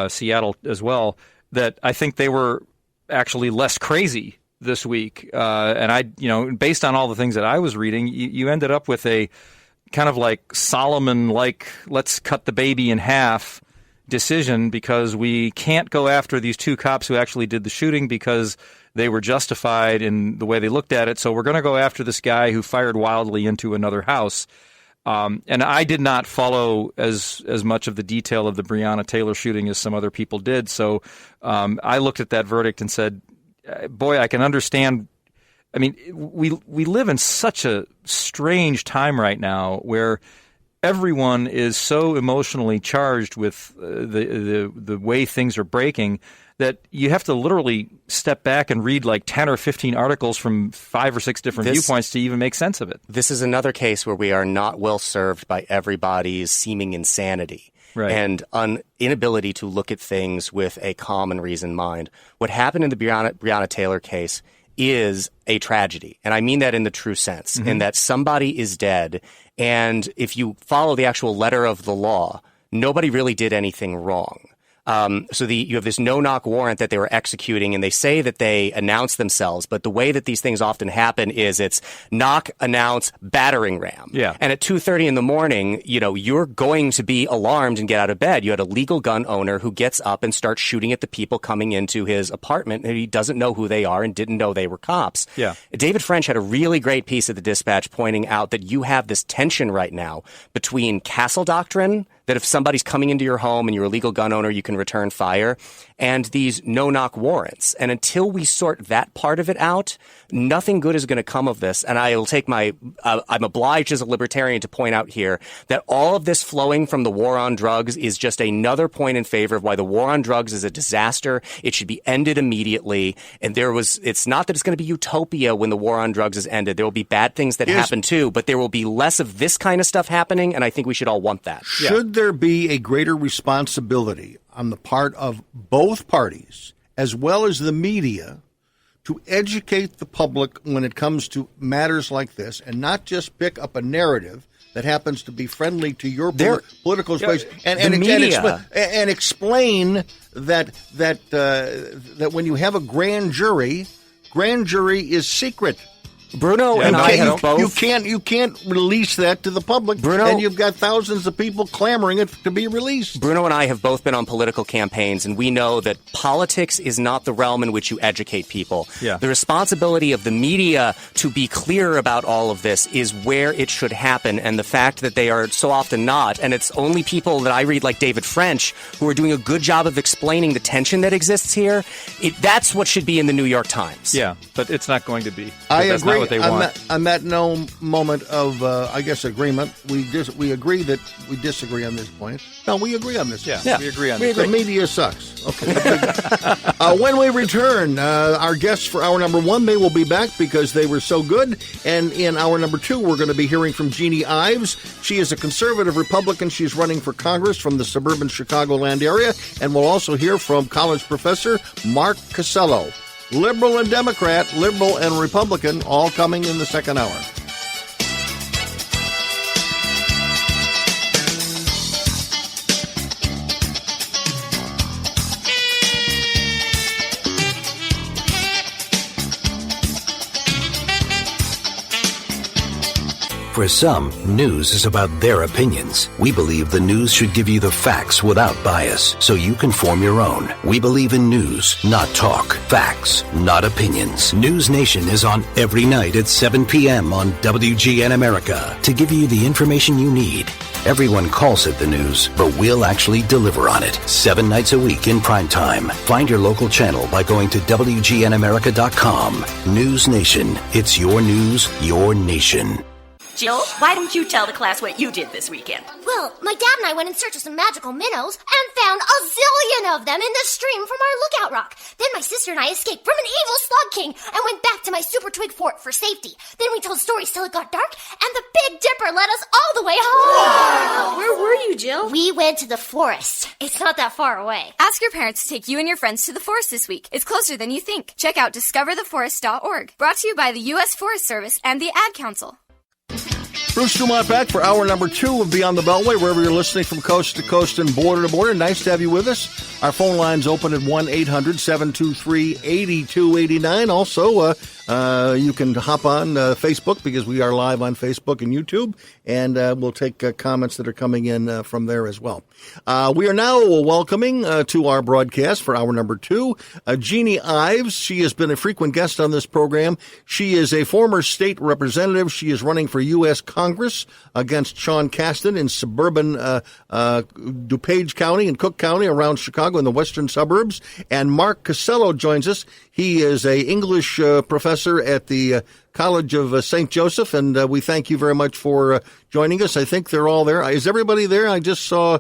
Seattle as well, that I think they were actually less crazy this week. And based on all the things that I was reading, you ended up with a kind of like Solomon-like, let's cut the baby in half decision, because we can't go after these 2 cops who actually did the shooting because they were justified in the way they looked at it. So we're going to go after this guy who fired wildly into another house. And I did not follow as much of the detail of the Breonna Taylor shooting as some other people did. So I looked at that verdict and said, boy, I can understand. I mean, we live in such a strange time right now where everyone is so emotionally charged with the way things are breaking that you have to literally step back and read like 10 or 15 articles from 5 or 6 different viewpoints to even make sense of it. This is another case where we are not well served by everybody's seeming insanity. Right. And inability to look at things with a calm and reasoned mind. What happened in the Breonna Taylor case is a tragedy. And I mean that in the true sense, in that somebody is dead. And if you follow the actual letter of the law, nobody really did anything wrong. You have this no-knock warrant that they were executing, and they say that they announce themselves, but the way that these things often happen is it's knock, announce, battering ram. Yeah. And at 2:30 in the morning, you're going to be alarmed and get out of bed. You had a legal gun owner who gets up and starts shooting at the people coming into his apartment, and he doesn't know who they are and didn't know they were cops. Yeah. David French had a really great piece at the Dispatch pointing out that you have this tension right now between castle doctrine, that if somebody's coming into your home and you're a legal gun owner, you can return fire, and these no-knock warrants. And until we sort that part of it out, nothing good is going to come of this. And I will take I'm obliged as a libertarian to point out here that all of this flowing from the war on drugs is just another point in favor of why the war on drugs is a disaster. It should be ended immediately. And it's not that it's going to be utopia when the war on drugs is ended. There will be bad things that happen too, but there will be less of this kind of stuff happening. And I think we should all want that. Should there be a greater responsibility on the part of both parties, as well as the media, to educate the public when it comes to matters like this, and not just pick up a narrative that happens to be friendly to your political space, and explain that when you have a grand jury is secret. Bruno and I have both. You can't release that to the public, and you've got thousands of people clamoring it to be released. Bruno and I have both been on political campaigns, and we know that politics is not the realm in which you educate people. Yeah. The responsibility of the media to be clear about all of this is where it should happen, and the fact that they are so often not, and it's only people that I read like David French who are doing a good job of explaining the tension that exists here. That's what should be in the New York Times. Yeah, but it's not going to be. I agree. What they want. I'm at no moment of, agreement. We agree that we disagree on this point. No, we agree on this. Yeah. We agree on this. The media sucks. Okay. When we return, our guests for hour number 1, they will be back because they were so good. And in hour number 2, we're going to be hearing from Jeanne Ives. She is a conservative Republican. She's running for Congress from the suburban Chicagoland area. And we'll also hear from college professor Mark Cassello. Liberal and Democrat, liberal and Republican, all coming in the second hour. For some, news is about their opinions. We believe the news should give you the facts without bias, so you can form your own. We believe in news, not talk. Facts, not opinions. News Nation is on every night at 7 p.m. on WGN America to give you the information you need. Everyone calls it the news, but we'll actually deliver on it 7 nights a week in prime time. Find your local channel by going to WGNAmerica.com. News Nation. It's your news, your nation. Jill, why don't you tell the class what you did this weekend? Well, my dad and I went in search of some magical minnows and found a zillion of them in the stream from our lookout rock. Then my sister and I escaped from an evil slug king and went back to my super twig fort for safety. Then we told stories till it got dark, and the Big Dipper led us all the way home. Wow. Where were you, Jill? We went to the forest. It's not that far away. Ask your parents to take you and your friends to the forest this week. It's closer than you think. Check out discovertheforest.org. Brought to you by the U.S. Forest Service and the Ad Council. Bruce DuMont back for hour number 2 of Beyond the Beltway, wherever you're listening from coast to coast and border to border. Nice to have you with us. Our phone line's open at 1-800-723-8289. Also, you can hop on Facebook because we are live on Facebook and YouTube, and we'll take comments that are coming in from there as well. We are now welcoming to our broadcast for hour number 2, Jeanne Ives. She has been a frequent guest on this program. She is a former state representative. She is running for U.S. Congress against Sean Casten in suburban DuPage County and Cook County around Chicago in the western suburbs. And Mark Cassello joins us. He is a English professor at the College of St. Joseph, and we thank you very much for joining us. I think they're all there. Is everybody there? I just saw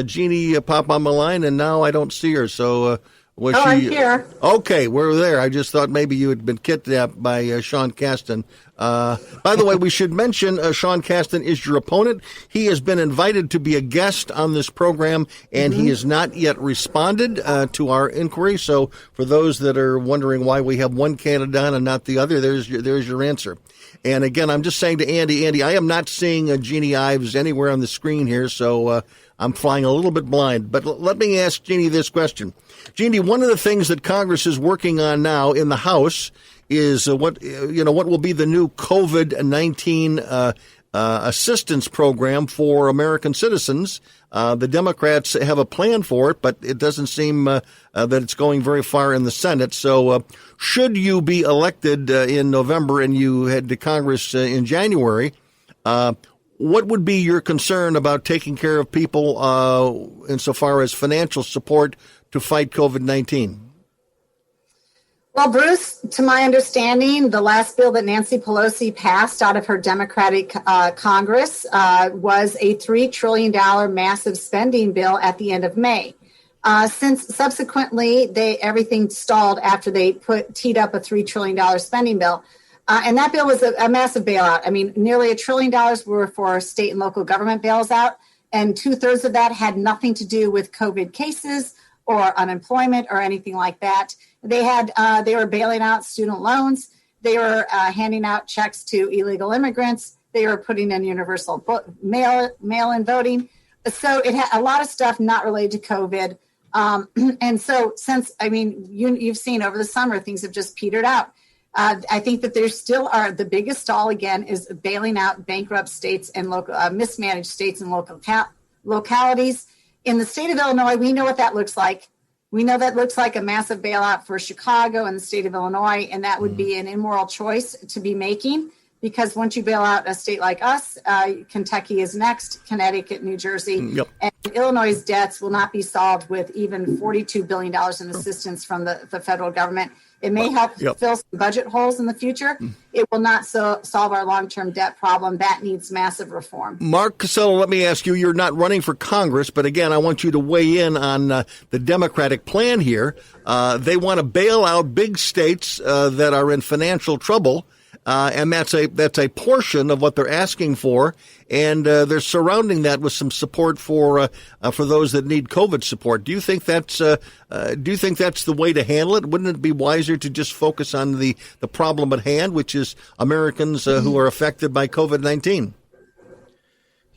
Jeanne pop on the line, and now I don't see her. So was she? I'm here. Okay, we're there. I just thought maybe you had been kidnapped by Sean Casten. By the way, we should mention Sean Casten is your opponent. He has been invited to be a guest on this program, and he has not yet responded to our inquiry. So for those that are wondering why we have one candidate on and not the other, there's your answer. And again, I'm just saying to Andy, I am not seeing Jeanne Ives anywhere on the screen here, so I'm flying a little bit blind. But let me ask Jeanne this question. Jeanne, one of the things that Congress is working on now in the House is what will be the new COVID-19 assistance program for American citizens. The Democrats have a plan for it, but it doesn't seem that it's going very far in the Senate. So should you be elected in November and you head to Congress in January, what would be your concern about taking care of people insofar as financial support to fight COVID-19? Well, Bruce, to my understanding, the last bill that Nancy Pelosi passed out of her Democratic Congress was a $3 trillion massive spending bill at the end of May. Since subsequently, everything stalled after they teed up a $3 trillion spending bill. And that bill was a massive bailout. I mean, nearly $1 trillion were for state and local government bails out, and 2/3 of that had nothing to do with COVID cases or unemployment or anything like that. They were bailing out student loans. They were handing out checks to illegal immigrants. They were putting in universal mail-in voting. So it had a lot of stuff not related to COVID. And so you've seen over the summer, things have just petered out. I think that there still are the biggest stall again is bailing out bankrupt states and local mismanaged states and local localities. In the state of Illinois, we know what that looks like. We know that looks like a massive bailout for Chicago and the state of Illinois, and that would be an immoral choice to be making, because once you bail out a state like us, Kentucky is next, Connecticut, New Jersey, and Illinois' debts will not be solved with even $42 billion in assistance from the federal government. It may help fill some budget holes in the future. It will not solve our long-term debt problem. That needs massive reform. Mark Cassello, let me ask you, you're not running for Congress, but again, I want you to weigh in on the Democratic plan here. They want to bail out big states that are in financial trouble. And that's a portion of what they're asking for, and they're surrounding that with some support for those that need COVID support. Do you think that's the way to handle it? Wouldn't it be wiser to just focus on the problem at hand, which is Americans who are affected by COVID-19?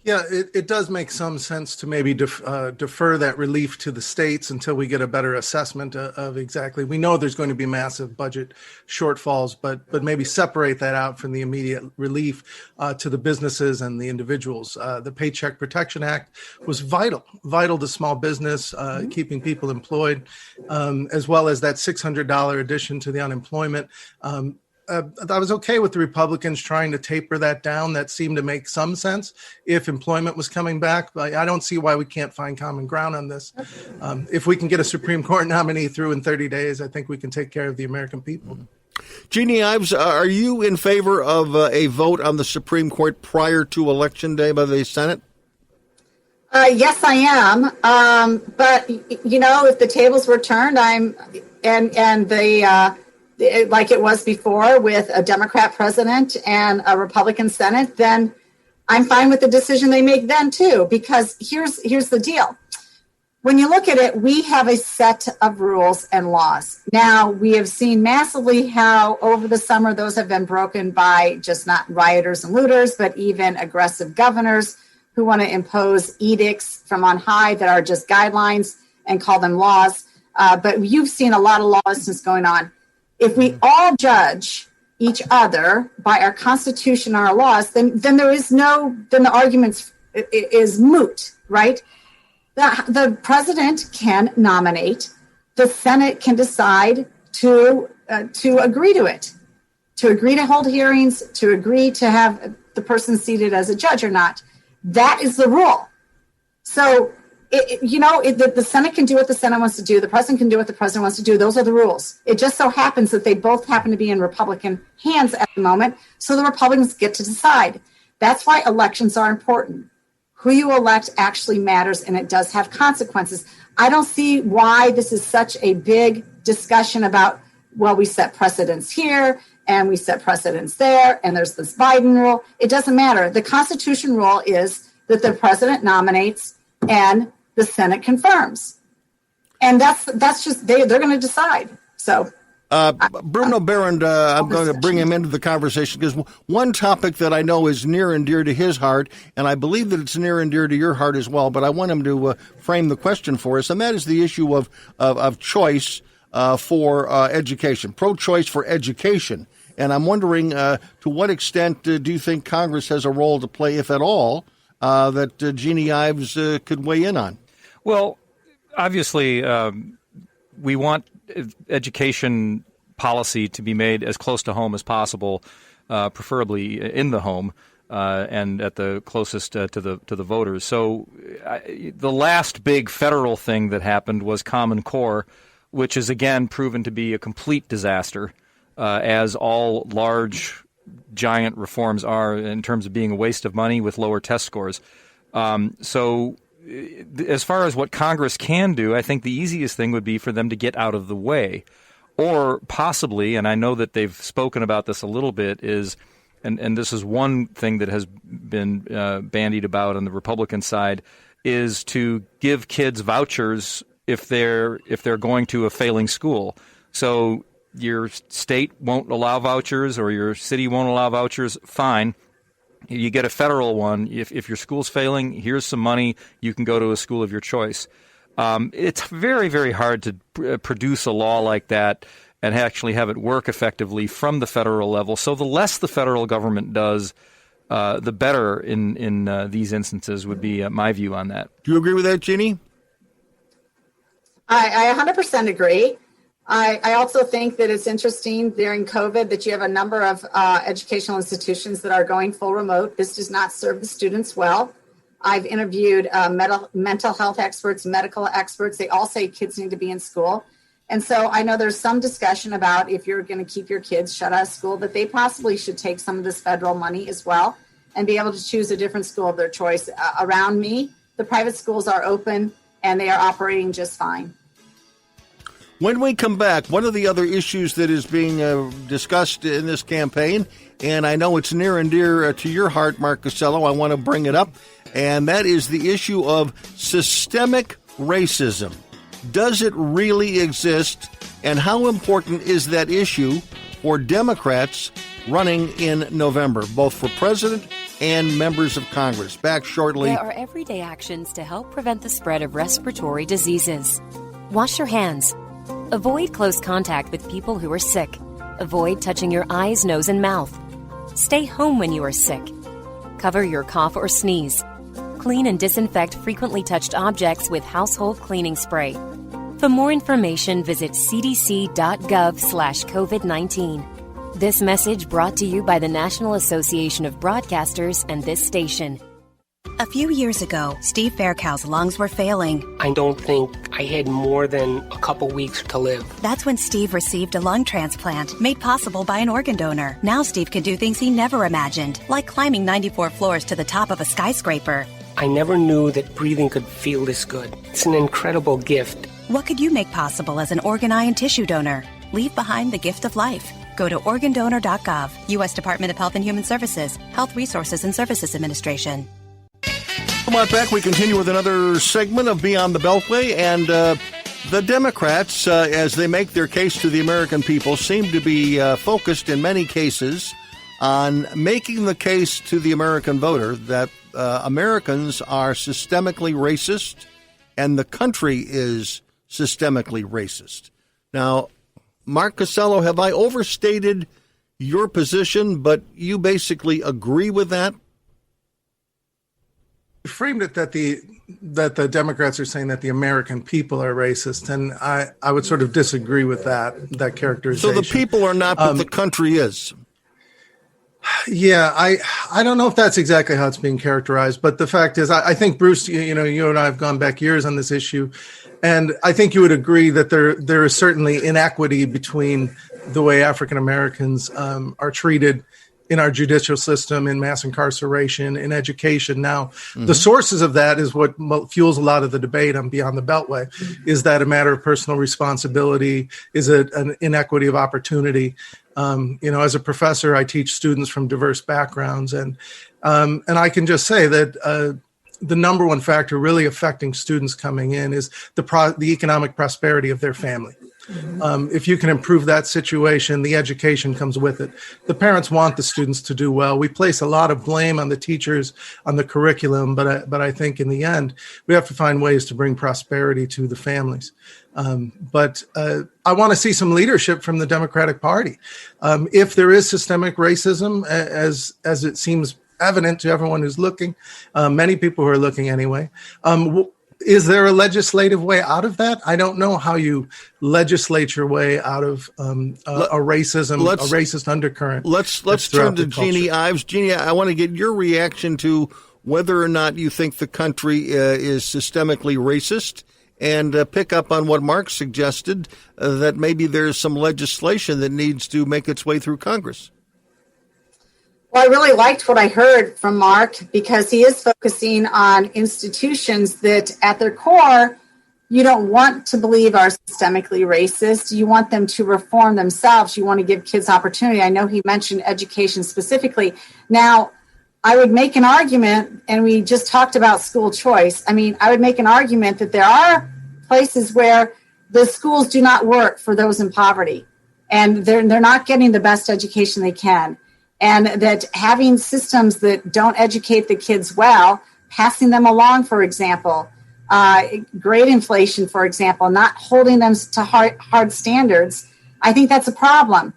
Yeah, it does make some sense to maybe defer that relief to the states until we get a better assessment of exactly. We know there's going to be massive budget shortfalls, but maybe separate that out from the immediate relief to the businesses and the individuals. The Paycheck Protection Act was vital to small business, keeping people employed, as well as that $600 addition to the unemployment. I was okay with the Republicans trying to taper that down. That seemed to make some sense if employment was coming back. But I don't see why we can't find common ground on this. If we can get a Supreme Court nominee through in 30 days, I think we can take care of the American people. Jeanne Ives, are you in favor of a vote on the Supreme Court prior to Election Day by the Senate? Yes, I am. But, if the tables were turned, like it was before with a Democrat president and a Republican Senate, then I'm fine with the decision they make then too, because here's the deal. When you look at it, we have a set of rules and laws. Now, we have seen massively how over the summer those have been broken by just not rioters and looters, but even aggressive governors who want to impose edicts from on high that are just guidelines and call them laws. But you've seen a lot of lawlessness going on. If we all judge each other by our Constitution and our laws, then the argument is moot, right? The president can nominate. The Senate can decide to agree to it, to agree to hold hearings, to agree to have the person seated as a judge or not. That is the rule. So, the Senate can do what the Senate wants to do. The president can do what the president wants to do. Those are the rules. It just so happens that they both happen to be in Republican hands at the moment, so the Republicans get to decide. That's why elections are important. Who you elect actually matters, and it does have consequences. I don't see why this is such a big discussion about, well, we set precedents here, and we set precedents there, and there's this Biden rule. It doesn't matter. The Constitution rule is that the president nominates and the Senate confirms. And that's just, they're going to decide. So Bruno Behrend, I'm going to bring him into the conversation because one topic that I know is near and dear to his heart, and I believe that it's near and dear to your heart as well, but I want him to frame the question for us, and that is the issue of choice for education, pro-choice for education. And I'm wondering to what extent do you think Congress has a role to play, if at all, that Jeanne Ives could weigh in on? Well, obviously, we want education policy to be made as close to home as possible, preferably in the home. and at the closest to the voters. So the last big federal thing that happened was Common Core, which is again proven to be a complete disaster, as all large, giant reforms are in terms of being a waste of money with lower test scores. So as far as what Congress can do, I think the easiest thing would be for them to get out of the way. Or possibly, and I know that they've spoken about this a little bit, is, and this is one thing that has been bandied about on the Republican side, is to give kids vouchers if they're going to a failing school. So your state won't allow vouchers or your city won't allow vouchers, fine. You get a federal one. If your school's failing, here's some money. You can go to a school of your choice. It's very, very hard to produce a law like that and actually have it work effectively from the federal level. So the less the federal government does, the better in these instances would be my view on that. Do you agree with that, Jeanne? I 100% agree. I also think that it's interesting during COVID that you have a number of educational institutions that are going full remote. This does not serve the students well. I've interviewed mental health experts, medical experts. They all say kids need to be in school. And so I know there's some discussion about if you're going to keep your kids shut out of school, that they possibly should take some of this federal money as well and be able to choose a different school of their choice. Around me, the private schools are open and they are operating just fine. When we come back, one of the other issues that is being discussed in this campaign, and I know it's near and dear to your heart, Mark Cassello, I want to bring it up, and that is the issue of systemic racism. Does it really exist, and how important is that issue for Democrats running in November, both for president and members of Congress? Back shortly. There are everyday actions to help prevent the spread of respiratory diseases. Wash your hands. Avoid close contact with people who are sick. Avoid touching your eyes, nose, and mouth. Stay home when you are sick. Cover your cough or sneeze. Clean and disinfect frequently touched objects with household cleaning spray. For more information, visit cdc.gov/COVID-19. This message brought to you by the National Association of Broadcasters and this station. A few years ago, Steve Faircow's lungs were failing. I don't think I had more than a couple weeks to live. That's when Steve received a lung transplant made possible by an organ donor. Now Steve can do things he never imagined, like climbing 94 floors to the top of a skyscraper. I never knew that breathing could feel this good. It's an incredible gift. What could you make possible as an organ, eye, and tissue donor? Leave behind the gift of life. Go to organdonor.gov, U.S. Department of Health and Human Services, Health Resources and Services Administration. Come on back. We continue with another segment of Beyond the Beltway, and the Democrats, as they make their case to the American people, seem to be focused in many cases on making the case to the American voter that Americans are systemically racist and the country is systemically racist. Now, Mark Cassello, have I overstated your position, but you basically agree with that? You framed it that the Democrats are saying that the American people are racist, and I would sort of disagree with that characterization. So the people are not, but the country is. Yeah, I don't know if that's exactly how it's being characterized, but the fact is, I think, Bruce, you and I have gone back years on this issue, and I think you would agree that there is certainly inequity between the way African Americans are treated in our judicial system, in mass incarceration, in education. Now, the sources of that is what fuels a lot of the debate on Beyond the Beltway. Is that a matter of personal responsibility? Is it an inequity of opportunity? As a professor, I teach students from diverse backgrounds, and I can just say that the number one factor really affecting students coming in is the economic prosperity of their family. If you can improve that situation, the education comes with it. The parents want the students to do well. We place a lot of blame on the teachers, on the curriculum, but I think in the end, we have to find ways to bring prosperity to the families. But I want to see some leadership from the Democratic Party. If there is systemic racism, as it seems evident to everyone who's looking, many people who are looking anyway, is there a legislative way out of that? I don't know how you legislate your way out of a racist undercurrent. Let's turn to Jeanne Ives. Jeanne, I want to get your reaction to whether or not you think the country is systemically racist, and pick up on what Mark suggested, that maybe there's some legislation that needs to make its way through Congress. Well, I really liked what I heard from Mark, because he is focusing on institutions that at their core, you don't want to believe are systemically racist. You want them to reform themselves. You want to give kids opportunity. I know he mentioned education specifically. Now, I would make an argument, and we just talked about school choice. I mean, I would make an argument that there are places where the schools do not work for those in poverty, and they're not getting the best education they can. And that having systems that don't educate the kids well, passing them along, for example, grade inflation, for example, not holding them to hard standards, I think that's a problem.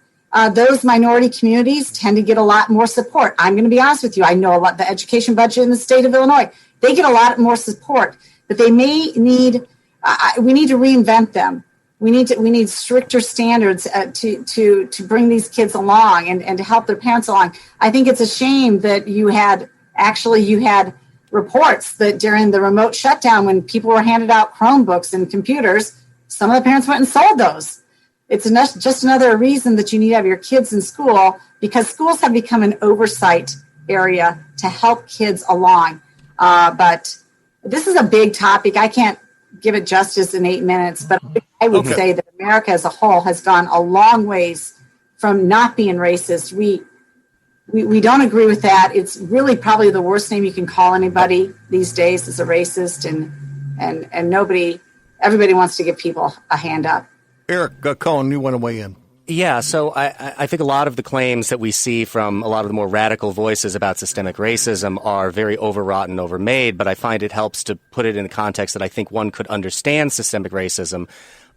Those minority communities tend to get a lot more support. I'm going to be honest with you. I know a lot the education budget in the state of Illinois. They get a lot more support, but they may need. We need to reinvent them. We need stricter standards to bring these kids along and to help their parents along. I think it's a shame that you had reports that during the remote shutdown, when people were handed out Chromebooks and computers, some of the parents went and sold those. It's just another reason that you need to have your kids in school, because schools have become an oversight area to help kids along. But this is a big topic. I can't give it justice in 8 minutes, but I would say that America as a whole has gone a long ways from not being racist. We don't agree with that. It's really probably the worst name you can call anybody these days is a racist, and everybody wants to give people a hand up. Eric Kohn, you want to weigh in? Yeah, so I think a lot of the claims that we see from a lot of the more radical voices about systemic racism are very overwrought and overmade, but I find it helps to put it in the context that I think one could understand systemic racism.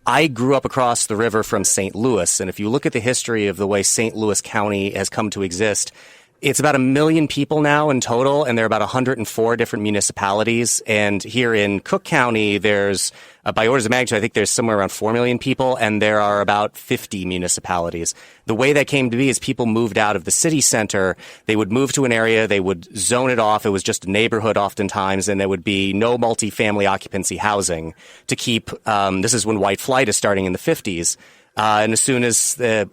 I grew up across the river from St. Louis, and if you look at the history of the way St. Louis County has come to exist, it's about 1 million people now in total, and there are about 104 different municipalities. And here in Cook County, there's, by orders of magnitude, I think there's somewhere around 4 million people, and there are about 50 municipalities. The way that came to be is people moved out of the city center. They would move to an area, they would zone it off. It was just a neighborhood oftentimes, and there would be no multifamily occupancy housing to keep, this is when white flight is starting in the 50s. And as soon as the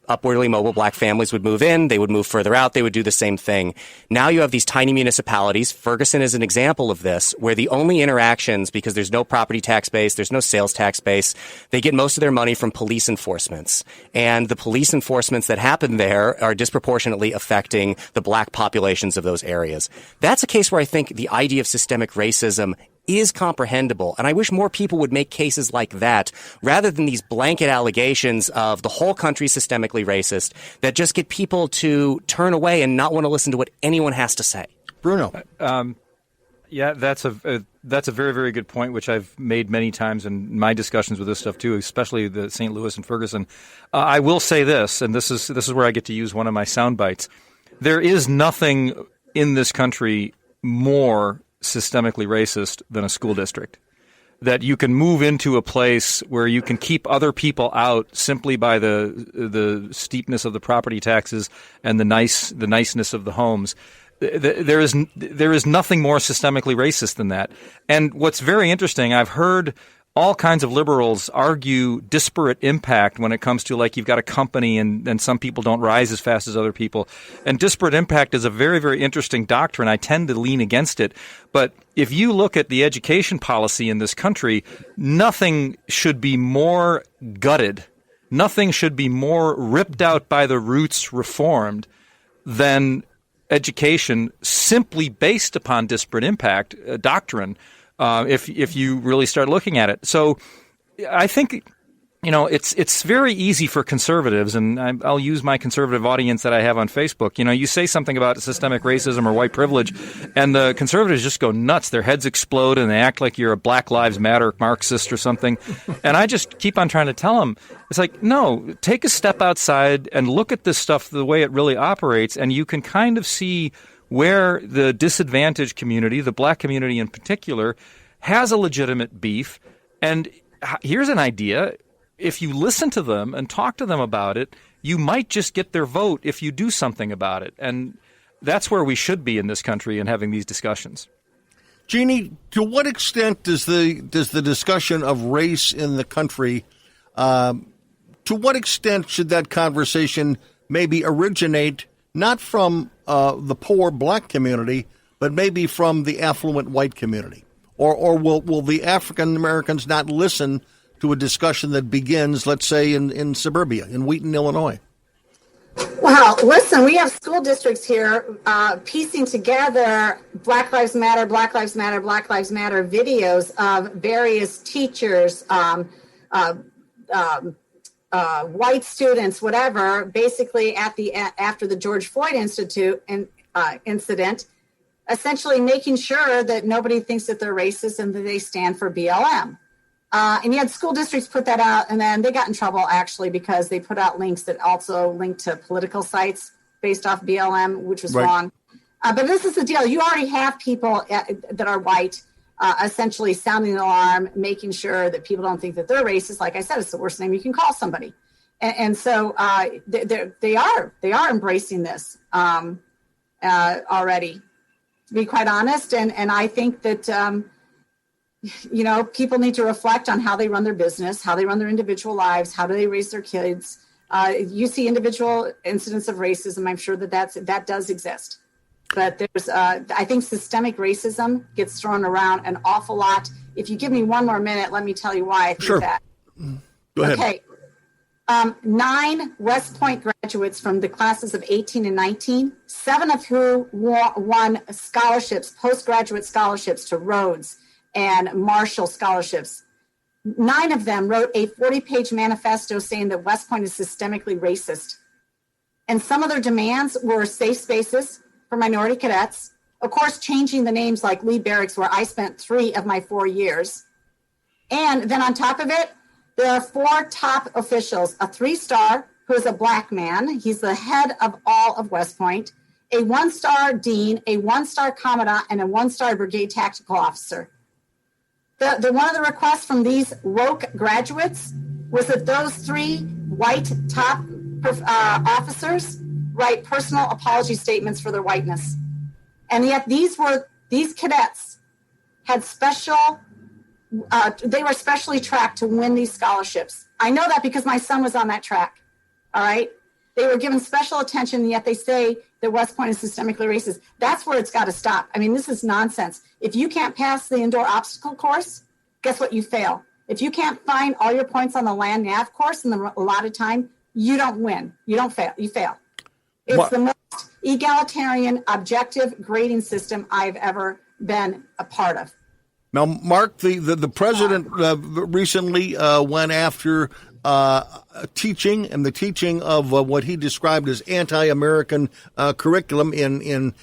upwardly mobile black families would move in, they would move further out. They would do the same thing. Now you have these tiny municipalities. Ferguson is an example of this, where the only interactions, because there's no property tax base, there's no sales tax base, they get most of their money from police enforcements. And the police enforcements that happen there are disproportionately affecting the black populations of those areas. That's a case where I think the idea of systemic racism is comprehensible. And I wish more people would make cases like that rather than these blanket allegations of the whole country systemically racist that just get people to turn away and not want to listen to what anyone has to say. Bruno. Yeah, that's a very, very good point, which I've made many times in my discussions with this stuff too, especially the St. Louis and Ferguson. I will say this, and this is where I get to use one of my sound bites. There is nothing in this country more systemically racist than a school district. That you can move into a place where you can keep other people out simply by the steepness of the property taxes and the niceness of the homes. There is nothing more systemically racist than that. And what's very interesting, I've heard all kinds of liberals argue disparate impact when it comes to, like, you've got a company and some people don't rise as fast as other people. And disparate impact is a very, very interesting doctrine. I tend to lean against it. But if you look at the education policy in this country, nothing should be more gutted, nothing should be more ripped out by the roots reformed than education simply based upon disparate impact doctrine. If you really start looking at it. So I think, it's very easy for conservatives, and I'll use my conservative audience that I have on Facebook. You say something about systemic racism or white privilege, and the conservatives just go nuts. Their heads explode, and they act like you're a Black Lives Matter Marxist or something. And I just keep on trying to tell them, it's like, no, take a step outside and look at this stuff the way it really operates, and you can kind of see where the disadvantaged community, the black community in particular, has a legitimate beef. And here's an idea. If you listen to them and talk to them about it, you might just get their vote if you do something about it. And that's where we should be in this country and having these discussions. Jeannie, to what extent does the discussion of race in the country, to what extent should that conversation maybe originate not from the poor black community, but maybe from the affluent white community? Or will the African Americans not listen to a discussion that begins, let's say, in suburbia, in Wheaton, Illinois? Well, listen, we have school districts here piecing together Black Lives Matter, Black Lives Matter, Black Lives Matter videos of various teachers, white students, whatever, basically after the George Floyd incident, essentially making sure that nobody thinks that they're racist and that they stand for BLM. And you had school districts put that out, and then they got in trouble, actually, because they put out links that also linked to political sites based off BLM, which was wrong. But this is the deal. You already have people that are white essentially sounding the alarm, making sure that people don't think that they're racist. Like I said, it's the worst name you can call somebody. And so they are embracing this already, to be quite honest. And I think that people need to reflect on how they run their business, how they run their individual lives, how do they raise their kids. You see individual incidents of racism. I'm sure that does exist. But there's, I think systemic racism gets thrown around an awful lot. If you give me one more minute, let me tell you why I think that. Go ahead. Okay. 9 West Point graduates from the classes of 18 and 19, 7 of who won scholarships, postgraduate scholarships to Rhodes and Marshall scholarships. 9 of them wrote a 40-page manifesto saying that West Point is systemically racist. And some of their demands were safe spaces for minority cadets, of course, changing the names like Lee Barracks, where I spent 3 of my 4 years. And then on top of it, there are 4 top officials, a 3-star who is a black man. He's the head of all of West Point, a 1-star dean, a 1-star commandant, and a 1-star brigade tactical officer. The one of the requests from these woke graduates was that those 3 white top officers write personal apology statements for their whiteness. And yet these cadets had they were specially tracked to win these scholarships. I know that because my son was on that track. All right. They were given special attention, and yet they say that West Point is systemically racist. That's where it's got to stop. I mean, this is nonsense. If you can't pass the indoor obstacle course, guess what? You fail. If you can't find all your points on the land nav course in the allotted time, you don't win. You don't fail. You fail. It's the most egalitarian, objective grading system I've ever been a part of. Now, Mark, the president recently went after teaching and the teaching of what he described as anti-American curriculum in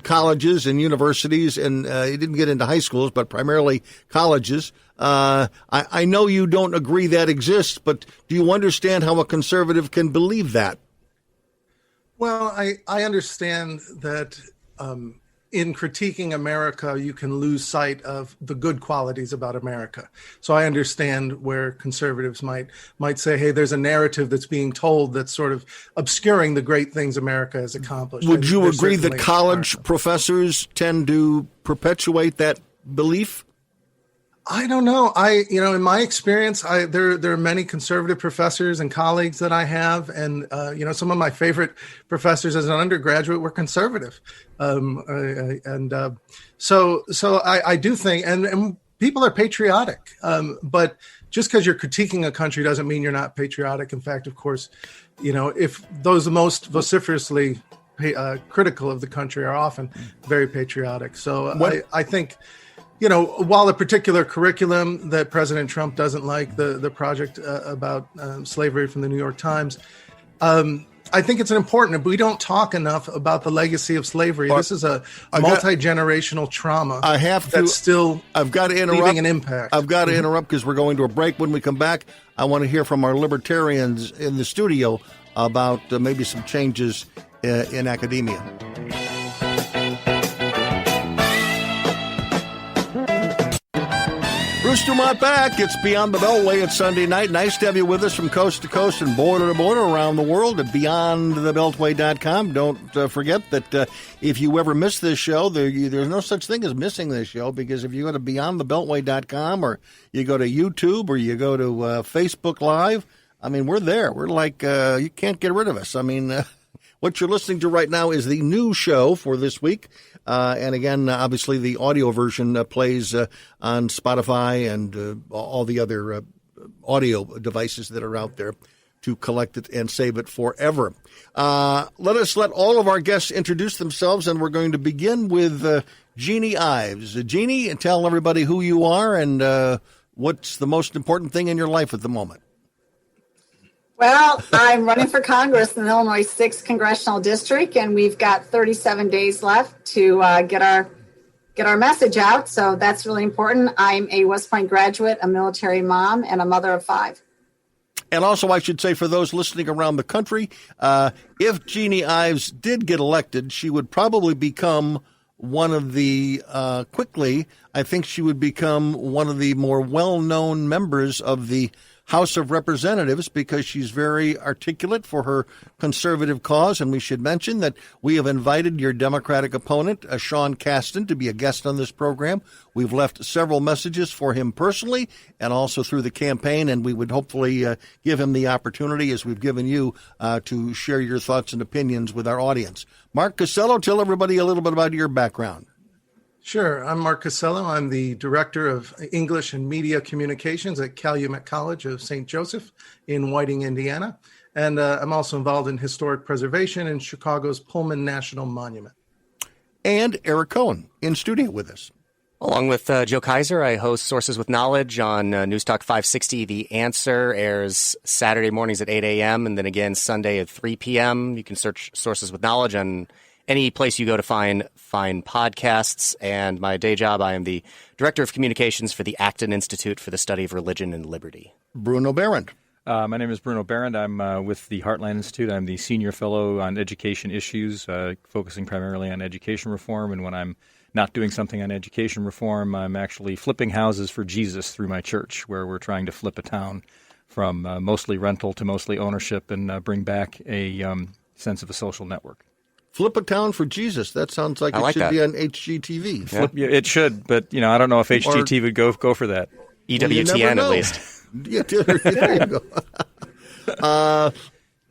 colleges and universities, and he didn't get into high schools, but primarily colleges. I know you don't agree that exists, but do you understand how a conservative can believe that? Well, I understand that in critiquing America, you can lose sight of the good qualities about America. So I understand where conservatives might say, hey, there's a narrative that's being told that's sort of obscuring the great things America has accomplished. Would you agree that college professors tend to perpetuate that belief? I don't know. In my experience, there are many conservative professors and colleagues that I have, and some of my favorite professors as an undergraduate were conservative, so I do think, and people are patriotic, but just because you're critiquing a country doesn't mean you're not patriotic. In fact, of course, if those most vociferously critical of the country are often very patriotic. So I think. While a particular curriculum that President Trump doesn't like, the project about slavery from the New York Times, I think it's important. We don't talk enough about the legacy of slavery. This is a multi-generational trauma. That's still leaving an impact. I've got to interrupt because we're going to a break. When we come back, I want to hear from our libertarians in the studio about maybe some changes in academia. Bruce DuMont back. It's Beyond the Beltway. It's Sunday night. Nice to have you with us from coast to coast and border to border around the world at BeyondTheBeltway.com. Don't forget that if you ever miss this show, there's no such thing as missing this show, because if you go to BeyondTheBeltway.com or you go to YouTube or you go to Facebook Live, I mean, we're there. We're like, you can't get rid of us. I mean, what you're listening to right now is the new show for this week. And again, obviously, the audio version plays on Spotify and all the other audio devices that are out there to collect it and save it forever. Let us let all of our guests introduce themselves, and we're going to begin with Jeanne Ives. Jeanne, tell everybody who you are and what's the most important thing in your life at the moment. Well, I'm running for Congress in the Illinois 6th Congressional District, and we've got 37 days left to get our message out. So that's really important. I'm a West Point graduate, a military mom, and a mother of 5. And also, I should say, for those listening around the country, if Jeanne Ives did get elected, she would probably become one of the, I think she would become one of the more well-known members of the House of Representatives, because she's very articulate for her conservative cause. And we should mention that we have invited your Democratic opponent, Sean Casten, to be a guest on this program. We've left several messages for him personally and also through the campaign, and we would hopefully give him the opportunity, as we've given you, to share your thoughts and opinions with our audience. Mark Cassello, tell everybody a little bit about your background. Sure. I'm Mark Cassello. I'm the Director of English and Media Communications at Calumet College of St. Joseph in Whiting, Indiana. And I'm also involved in historic preservation in Chicago's Pullman National Monument. And Eric Kohn in studio with us. Along with Joe Kaiser, I host Sources with Knowledge on News Talk 560. The Answer airs Saturday mornings at 8 a.m. and then again Sunday at 3 p.m. You can search Sources with Knowledge on any place you go to find podcasts. And my day job, I am the Director of Communications for the Acton Institute for the Study of Religion and Liberty. Bruno Behrend. My name is Bruno Behrend. I'm with the Heartland Institute. I'm the Senior Fellow on Education Issues, focusing primarily on education reform. And when I'm not doing something on education reform, I'm actually flipping houses for Jesus through my church, where we're trying to flip a town from mostly rental to mostly ownership and bring back a sense of a social network. Flip a town for Jesus. That sounds like it should be on HGTV. Yeah. It should, but I don't know if HGTV would go for that. EWTN at least. Yeah, there you go.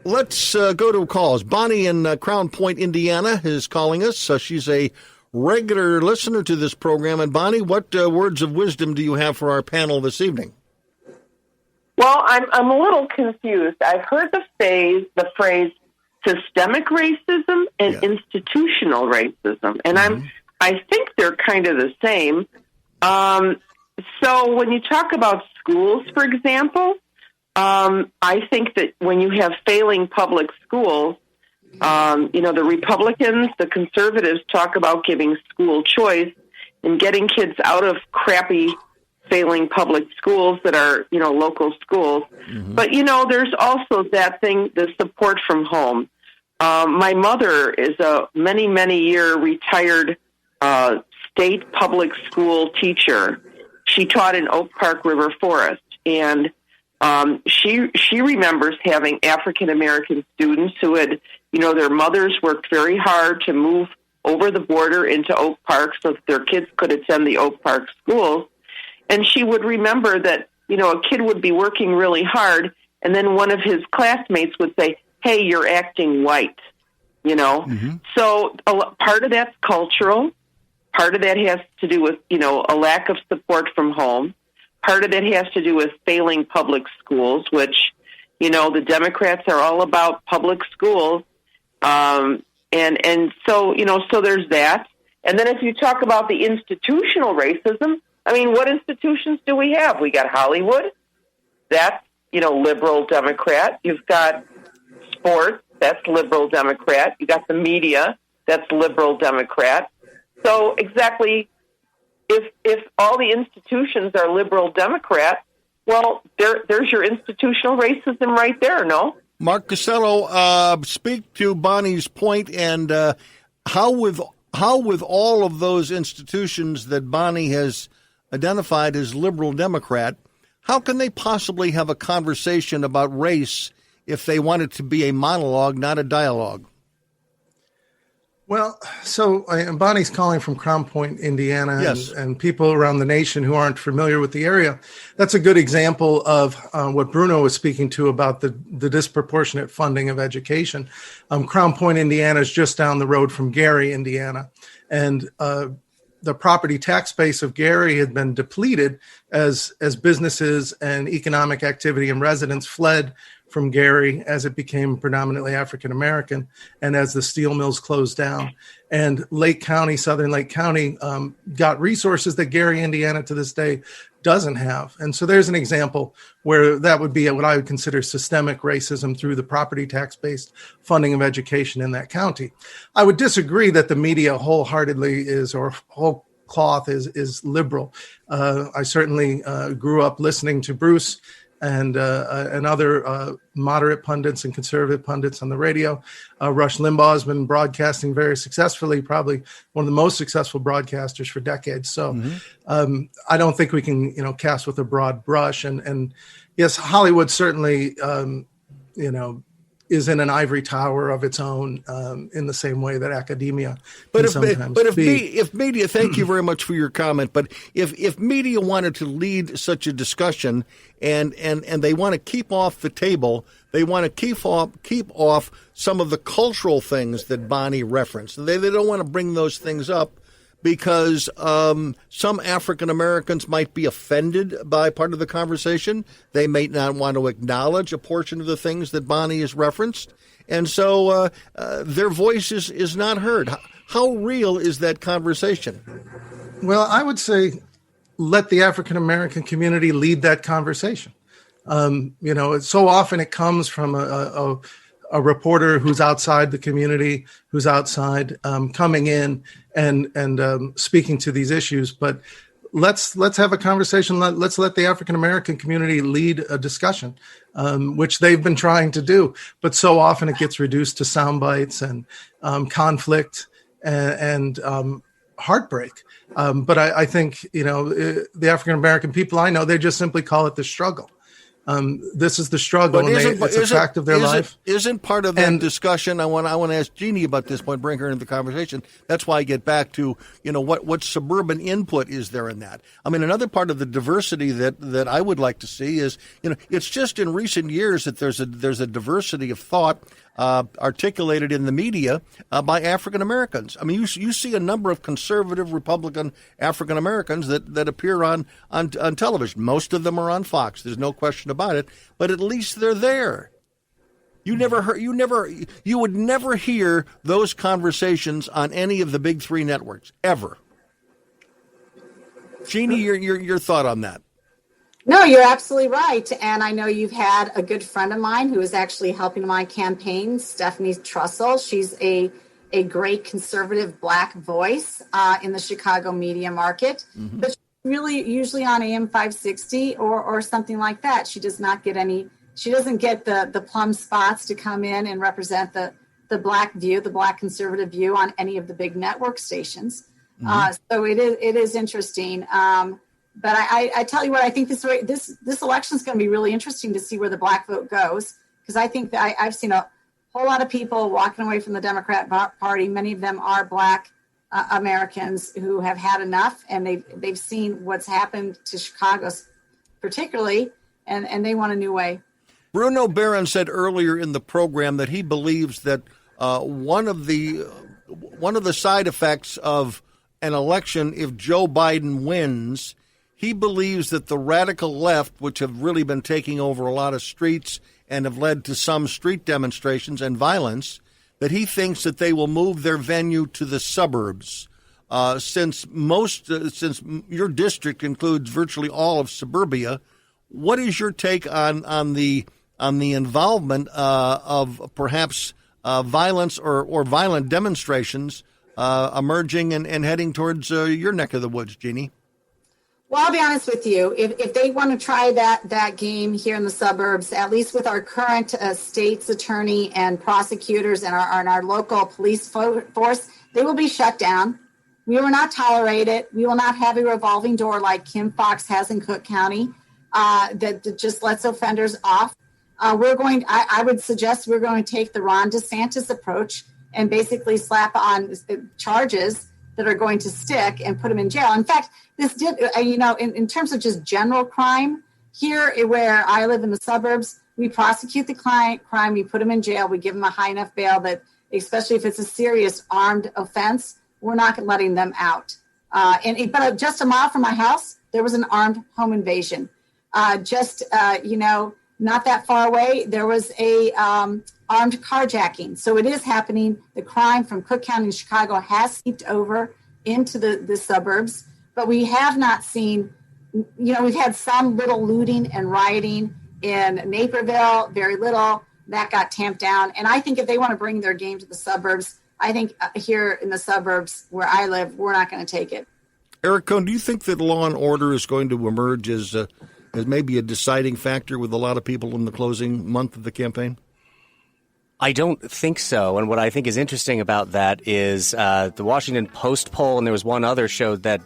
Let's go to calls. Bonnie in Crown Point, Indiana, is calling us. She's a regular listener to this program. And Bonnie, what words of wisdom do you have for our panel this evening? Well, I'm a little confused. I've heard the phrase systemic racism and institutional racism, and I think they're kind of the same. So when you talk about schools, for example, I think that when you have failing public schools, the Republicans, the conservatives talk about giving school choice and getting kids out of crappy failing public schools that are, local schools. Mm-hmm. But, there's also that thing, the support from home. My mother is a many, many year retired state public school teacher. She taught in Oak Park River Forest, and she remembers having African American students who had, their mothers worked very hard to move over the border into Oak Park so that their kids could attend the Oak Park schools. And she would remember that, a kid would be working really hard, and then one of his classmates would say, "Hey, you're acting white," Mm-hmm. So part of that's cultural. Part of that has to do with, a lack of support from home. Part of it has to do with failing public schools, which, the Democrats are all about public schools. And so, so there's that. And then if you talk about the institutional racism, what institutions do we have? We got Hollywood. That's, liberal Democrat. You've got sports. That's liberal Democrat. You got the media. That's liberal Democrat. So exactly, if all the institutions are liberal Democrat, well, there's your institutional racism right there, no? Mark Cassello, speak to Bonnie's point, and how with all of those institutions that Bonnie has identified as liberal Democrat. How can they possibly have a conversation about race if they want it to be a monologue, not a dialogue? Well, so Bonnie's calling from Crown Point, Indiana, yes. and people around the nation who aren't familiar with the area. That's a good example of what Bruno was speaking to about the disproportionate funding of education. Crown Point, Indiana is just down the road from Gary, Indiana. And the property tax base of Gary had been depleted as businesses and economic activity and residents fled from Gary as it became predominantly African-American and as the steel mills closed down. And Lake County, Southern Lake County, got resources that Gary, Indiana to this day doesn't have. And so there's an example where that would be what I would consider systemic racism through the property tax-based funding of education in that county. I would disagree that the media wholeheartedly is, or whole cloth is liberal. I certainly grew up listening to Bruce and other moderate pundits and conservative pundits on the radio. Rush Limbaugh has been broadcasting very successfully, probably one of the most successful broadcasters for decades. So I don't think we can, cast with a broad brush. And yes, Hollywood certainly, is in an ivory tower of its own, in the same way that academia can sometimes be. If media, thank you very much for your comment, but if media wanted to lead such a discussion and they want to keep off the table, they want to keep off some of the cultural things that Bonnie referenced. They don't want to bring those things up because some African Americans might be offended by part of the conversation. They may not want to acknowledge a portion of the things that Bonnie has referenced. And so their voice is not heard. How real is that conversation? Well, I would say let the African American community lead that conversation. So often it comes from a reporter who's outside the community, who's outside, coming in and speaking to these issues. But let's have a conversation. Let's let the African American community lead a discussion, which they've been trying to do. But so often it gets reduced to sound bites and conflict and heartbreak. But I think the African American people I know, they just simply call it the struggle. This is the struggle, and it's a fact of their life. Isn't part of that discussion? I want to ask Jeanne about this point, bring her into the conversation. That's why I get back to what suburban input is there in that. I mean, another part of the diversity that I would like to see is it's just in recent years that there's a diversity of thought articulated in the media by African Americans. I mean, you see a number of conservative Republican African Americans that appear on television. Most of them are on Fox. There's no question about it. But at least they're there. You would never hear those conversations on any of the big three networks ever. Jeanne, your thought on that? No, you're absolutely right. And I know you've had a good friend of mine who is actually helping my campaign, Stephanie Trussell. She's a great conservative Black voice in the Chicago media market. Mm-hmm. But she's really usually on AM 560 or something like that. She does not get she doesn't get the plum spots to come in and represent the Black view, the Black conservative view on any of the big network stations. Mm-hmm. So it is interesting. But I tell you what, I think this election is going to be really interesting to see where the Black vote goes, because I think that I've seen a whole lot of people walking away from the Democrat Party. Many of them are Black Americans who have had enough, and they've seen what's happened to Chicago, particularly, and they want a new way. Bruno Behrend said earlier in the program that he believes that one of the side effects of an election, if Joe Biden wins, he believes that the radical left, which have really been taking over a lot of streets and have led to some street demonstrations and violence, that he thinks that they will move their venue to the suburbs. Since your district includes virtually all of suburbia, what is your take on the involvement of perhaps violence or violent demonstrations emerging and heading towards your neck of the woods, Jeanne? Well, I'll be honest with you. If they want to try that game here in the suburbs, at least with our current state's attorney and prosecutors and our local police force, they will be shut down. We will not tolerate it. We will not have a revolving door like Kim Foxx has in Cook County that just lets offenders off. I would suggest we're going to take the Ron DeSantis approach and basically slap on charges that are going to stick and put them in jail. In fact, this did, in terms of just general crime, here where I live in the suburbs, we prosecute the crime, we put them in jail, we give them a high enough bail that, especially if it's a serious armed offense, we're not letting them out. But just a mile from my house, there was an armed home invasion. Not that far away, there was a armed carjacking. So it is happening. The crime from Cook County and Chicago has seeped over into the suburbs, but we have not seen, we've had some little looting and rioting in Naperville, very little. That got tamped down. And I think if they want to bring their game to the suburbs, I think here in the suburbs where I live, we're not going to take it. Eric Kohn, do you think that law and order is going to emerge as maybe a deciding factor with a lot of people in the closing month of the campaign? I don't think so. And what I think is interesting about that is the Washington Post poll, and there was one other, showed that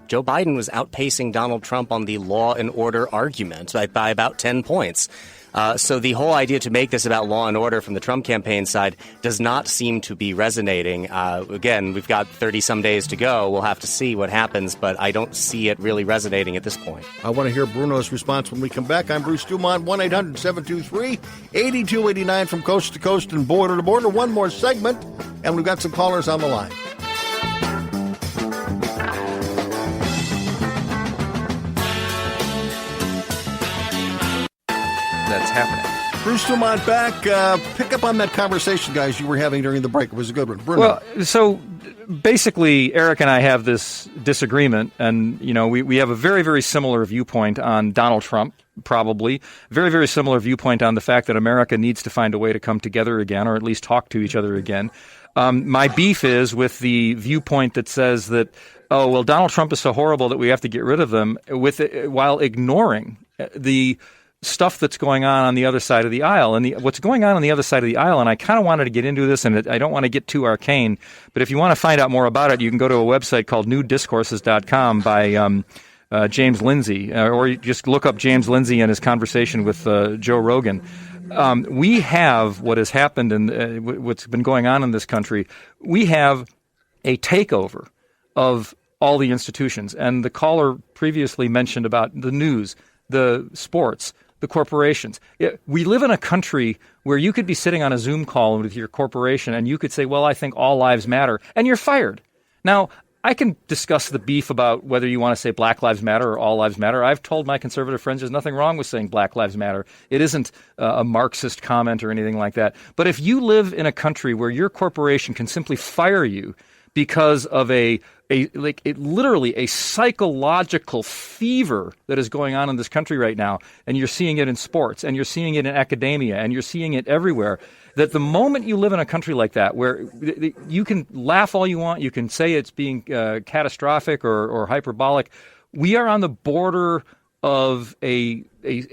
Joe Biden was outpacing Donald Trump on the law and order argument by about 10 points. So the whole idea to make this about law and order from the Trump campaign side does not seem to be resonating. Again, we've got 30-some days to go. We'll have to see what happens, but I don't see it really resonating at this point. I want to hear Bruno's response when we come back. I'm Bruce DuMont, 1-800-723-8289 from coast to coast and border to border. One more segment, and we've got some callers on the line. That's happening. Bruce DuMont back. Pick up on that conversation, guys, you were having during the break. It was a good one. Bruno. Well, so basically, Eric and I have this disagreement, and, we have a very, very similar viewpoint on Donald Trump, probably. Very, very similar viewpoint on the fact that America needs to find a way to come together again, or at least talk to each other again. My beef is with the viewpoint that says that, Donald Trump is so horrible that we have to get rid of them, while ignoring the stuff that's going on the other side of the aisle. And what's going on the other side of the aisle, and I kind of wanted to get into this, and I don't want to get too arcane, but if you want to find out more about it, you can go to a website called newdiscourses.com by James Lindsay, or you just look up James Lindsay and his conversation with Joe Rogan. We have what has happened and what's been going on in this country. We have a takeover of all the institutions. And the caller previously mentioned about the news, the sports, the corporations. We live in a country where you could be sitting on a Zoom call with your corporation and you could say, well, I think all lives matter, and you're fired. Now, I can discuss the beef about whether you want to say Black Lives Matter or All Lives Matter. I've told my conservative friends there's nothing wrong with saying Black Lives Matter. It isn't a Marxist comment or anything like that. But if you live in a country where your corporation can simply fire you because of literally a psychological fever that is going on in this country right now, and you're seeing it in sports, and you're seeing it in academia, and you're seeing it everywhere, that the moment you live in a country like that, where you can laugh all you want, you can say it's being catastrophic or hyperbolic, we are on the border of a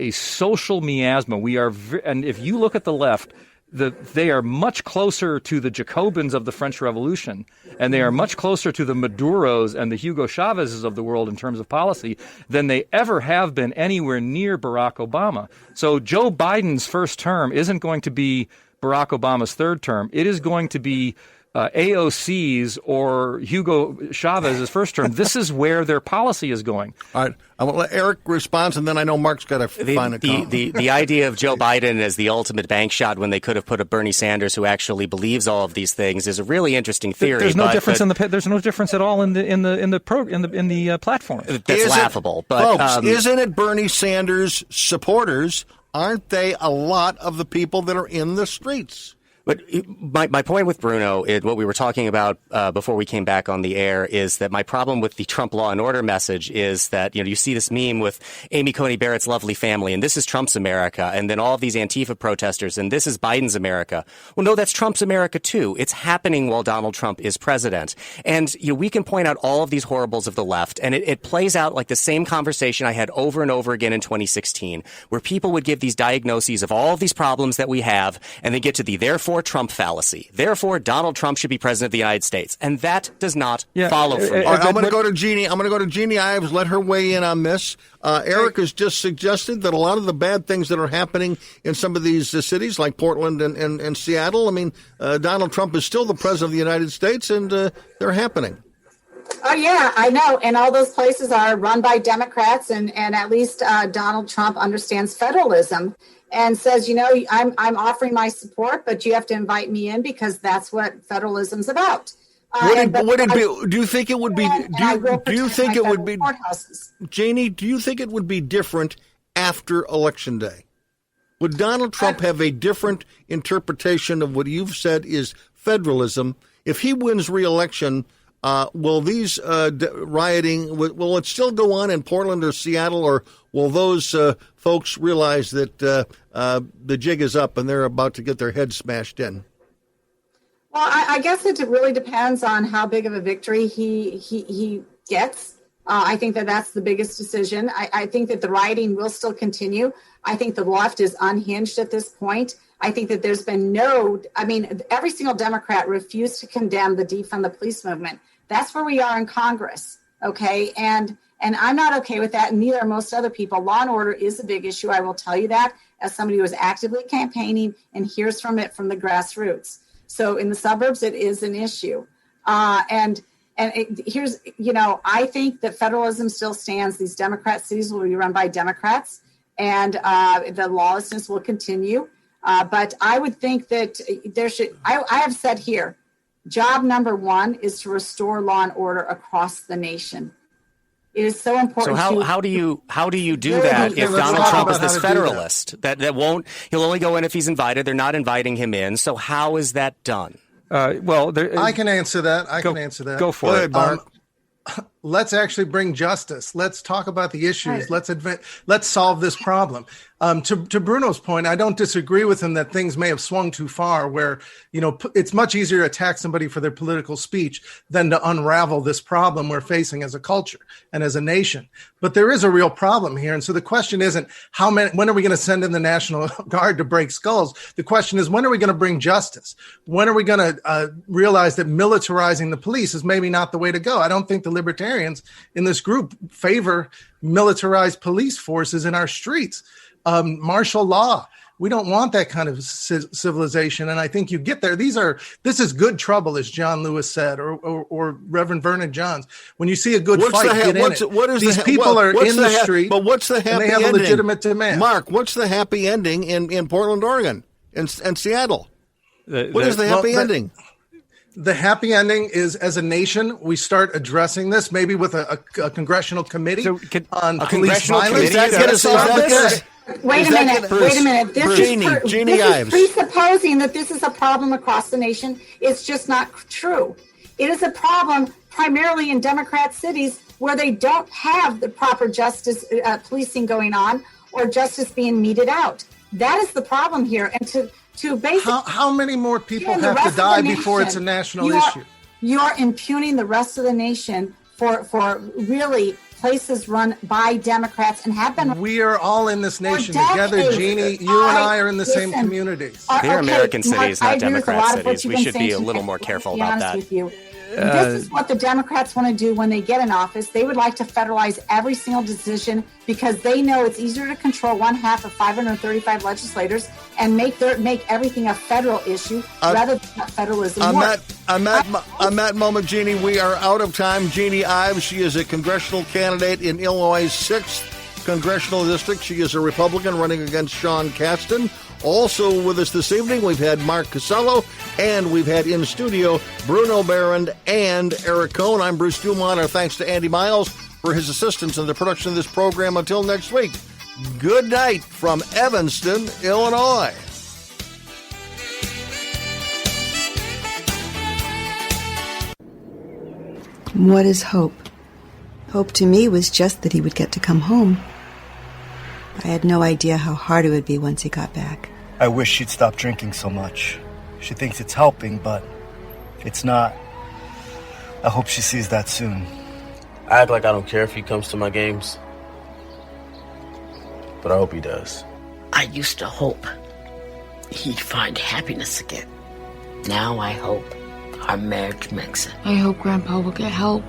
social miasma. We are, and if you look at the left, they are much closer to the Jacobins of the French Revolution, and they are much closer to the Maduros and the Hugo Chavezes of the world in terms of policy than they ever have been anywhere near Barack Obama. So Joe Biden's first term isn't going to be Barack Obama's third term. It is going to be AOC's or Hugo Chavez's first term. This is where their policy is going. All right. I will let Eric respond, and then I know Mark's got to find a comment. The idea of Joe Biden as the ultimate bank shot when they could have put a Bernie Sanders who actually believes all of these things is a really interesting theory. There's no difference there's no difference at all in the platform. That's laughable. But folks, isn't it Bernie Sanders supporters? Aren't they a lot of the people that are in the streets? But my point with Bruno, what we were talking about before we came back on the air, is that my problem with the Trump law and order message is that, you see this meme with Amy Coney Barrett's lovely family, and this is Trump's America, and then all of these Antifa protesters, and this is Biden's America. Well, no, that's Trump's America, too. It's happening while Donald Trump is president. And we can point out all of these horribles of the left, and it plays out like the same conversation I had over and over again in 2016, where people would give these diagnoses of all of these problems that we have, and then get to the therefore therefore Trump fallacy. Therefore, Donald Trump should be president of the United States. And that does not follow from that. All right, I'm going to go to Jeanne. I'm going to go to Jeanne Ives, let her weigh in on this. Eric has just suggested that a lot of the bad things that are happening in some of these cities like Portland and Seattle, I mean, Donald Trump is still the president of the United States, and they're happening. Oh, yeah, I know. And all those places are run by Democrats, and at least Donald Trump understands federalism and says, you know, I'm offering my support, but you have to invite me in because that's what federalism's about. Do you think it would be? Do you think it would be? Janie, do you think it would be different after Election Day? Would Donald Trump have a different interpretation of what you've said is federalism if he wins re-election? Will these rioting, will it still go on in Portland or Seattle, or will those folks realize that the jig is up and they're about to get their heads smashed in? Well, I guess it really depends on how big of a victory he gets. I think that's the biggest decision. I think that the rioting will still continue. I think the left is unhinged at this point. I think that there's been every single Democrat refused to condemn the defund the police movement. That's where we are in Congress, okay? And I'm not okay with that, and neither are most other people. Law and order is a big issue. I will tell you that as somebody who is actively campaigning and hears from it from the grassroots. So in the suburbs, it is an issue. Here's, I think that federalism still stands. These Democrat cities will be run by Democrats, and the lawlessness will continue. But I would think that I have said here, job number one is to restore law and order across the nation. It is so important. So how do you do that if Donald Trump is this federalist that he'll only go in if he's invited? They're not inviting him in. So how is that done? I can answer that. Go for it, Mark. Let's actually bring justice. Let's talk about the issues. Right. Let's solve this problem. To Bruno's point, I don't disagree with him that things may have swung too far where, it's much easier to attack somebody for their political speech than to unravel this problem we're facing as a culture and as a nation. But there is a real problem here. And so the question isn't when are we going to send in the National Guard to break skulls? The question is, when are we going to bring justice? When are we going to realize that militarizing the police is maybe not the way to go? I don't think the libertarians in this group favor militarized police forces in our streets. Martial law. We don't want that kind of civilization. And I think you get there. This is good trouble, as John Lewis said, or Reverend Vernon Johns. When you see a good fight, get in it. These people are in the street, but what's the happy ending? And they have a legitimate demand. Mark, what's the happy ending in Portland, Oregon, and Seattle? What is the happy ending? The happy ending is, as a nation, we start addressing this, maybe with a congressional committee on police violence. Wait a minute. This is presupposing that this is a problem across the nation. It's just not true. It is a problem primarily in Democrat cities where they don't have the proper justice policing going on or justice being meted out. That is the problem here. And to basically, how many more people have to die before it's a national issue? You are impugning the rest of the nation for really places run by Democrats and have been. We are all in this nation together, Jeannie. You and I are in the same communities. They're American cities, not Democrat cities. We should be a little more careful about that. This is what the Democrats want to do when they get in office. They would like to federalize every single decision because they know it's easier to control one half of 535 legislators and make everything a federal issue rather than federalism. On that moment, Jeannie, we are out of time. Jeanne Ives, she is a congressional candidate in Illinois' 6th congressional district. She is a Republican running against Sean Casten. Also with us this evening, we've had Mark Cassello, and we've had in studio Bruno Behrend and Eric Kohn. I'm Bruce DuMont. Our thanks to Andy Miles for his assistance in the production of this program. Until next week, good night from Evanston, Illinois. What is hope? Hope to me was just that he would get to come home. I had no idea how hard it would be once he got back. I wish she'd stop drinking so much. She thinks it's helping, but it's not. I hope she sees that soon. I act like I don't care if he comes to my games, but I hope he does. I used to hope he'd find happiness again. Now I hope our marriage makes it. I hope Grandpa will get help.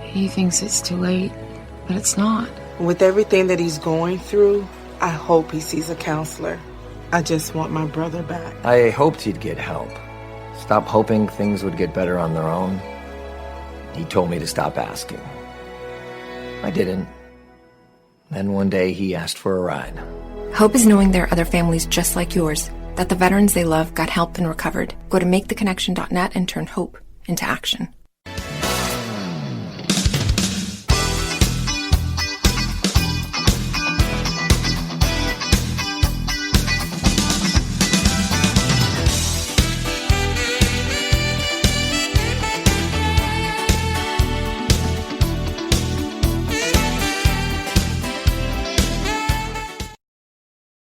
He thinks it's too late, but it's not. With everything that he's going through, I hope he sees a counselor. I just want my brother back. I hoped he'd get help. Stop hoping things would get better on their own. He told me to stop asking. I didn't. Then one day he asked for a ride. Hope is knowing there are other families just like yours, that the veterans they love got help and recovered. Go to maketheconnection.net and turn hope into action.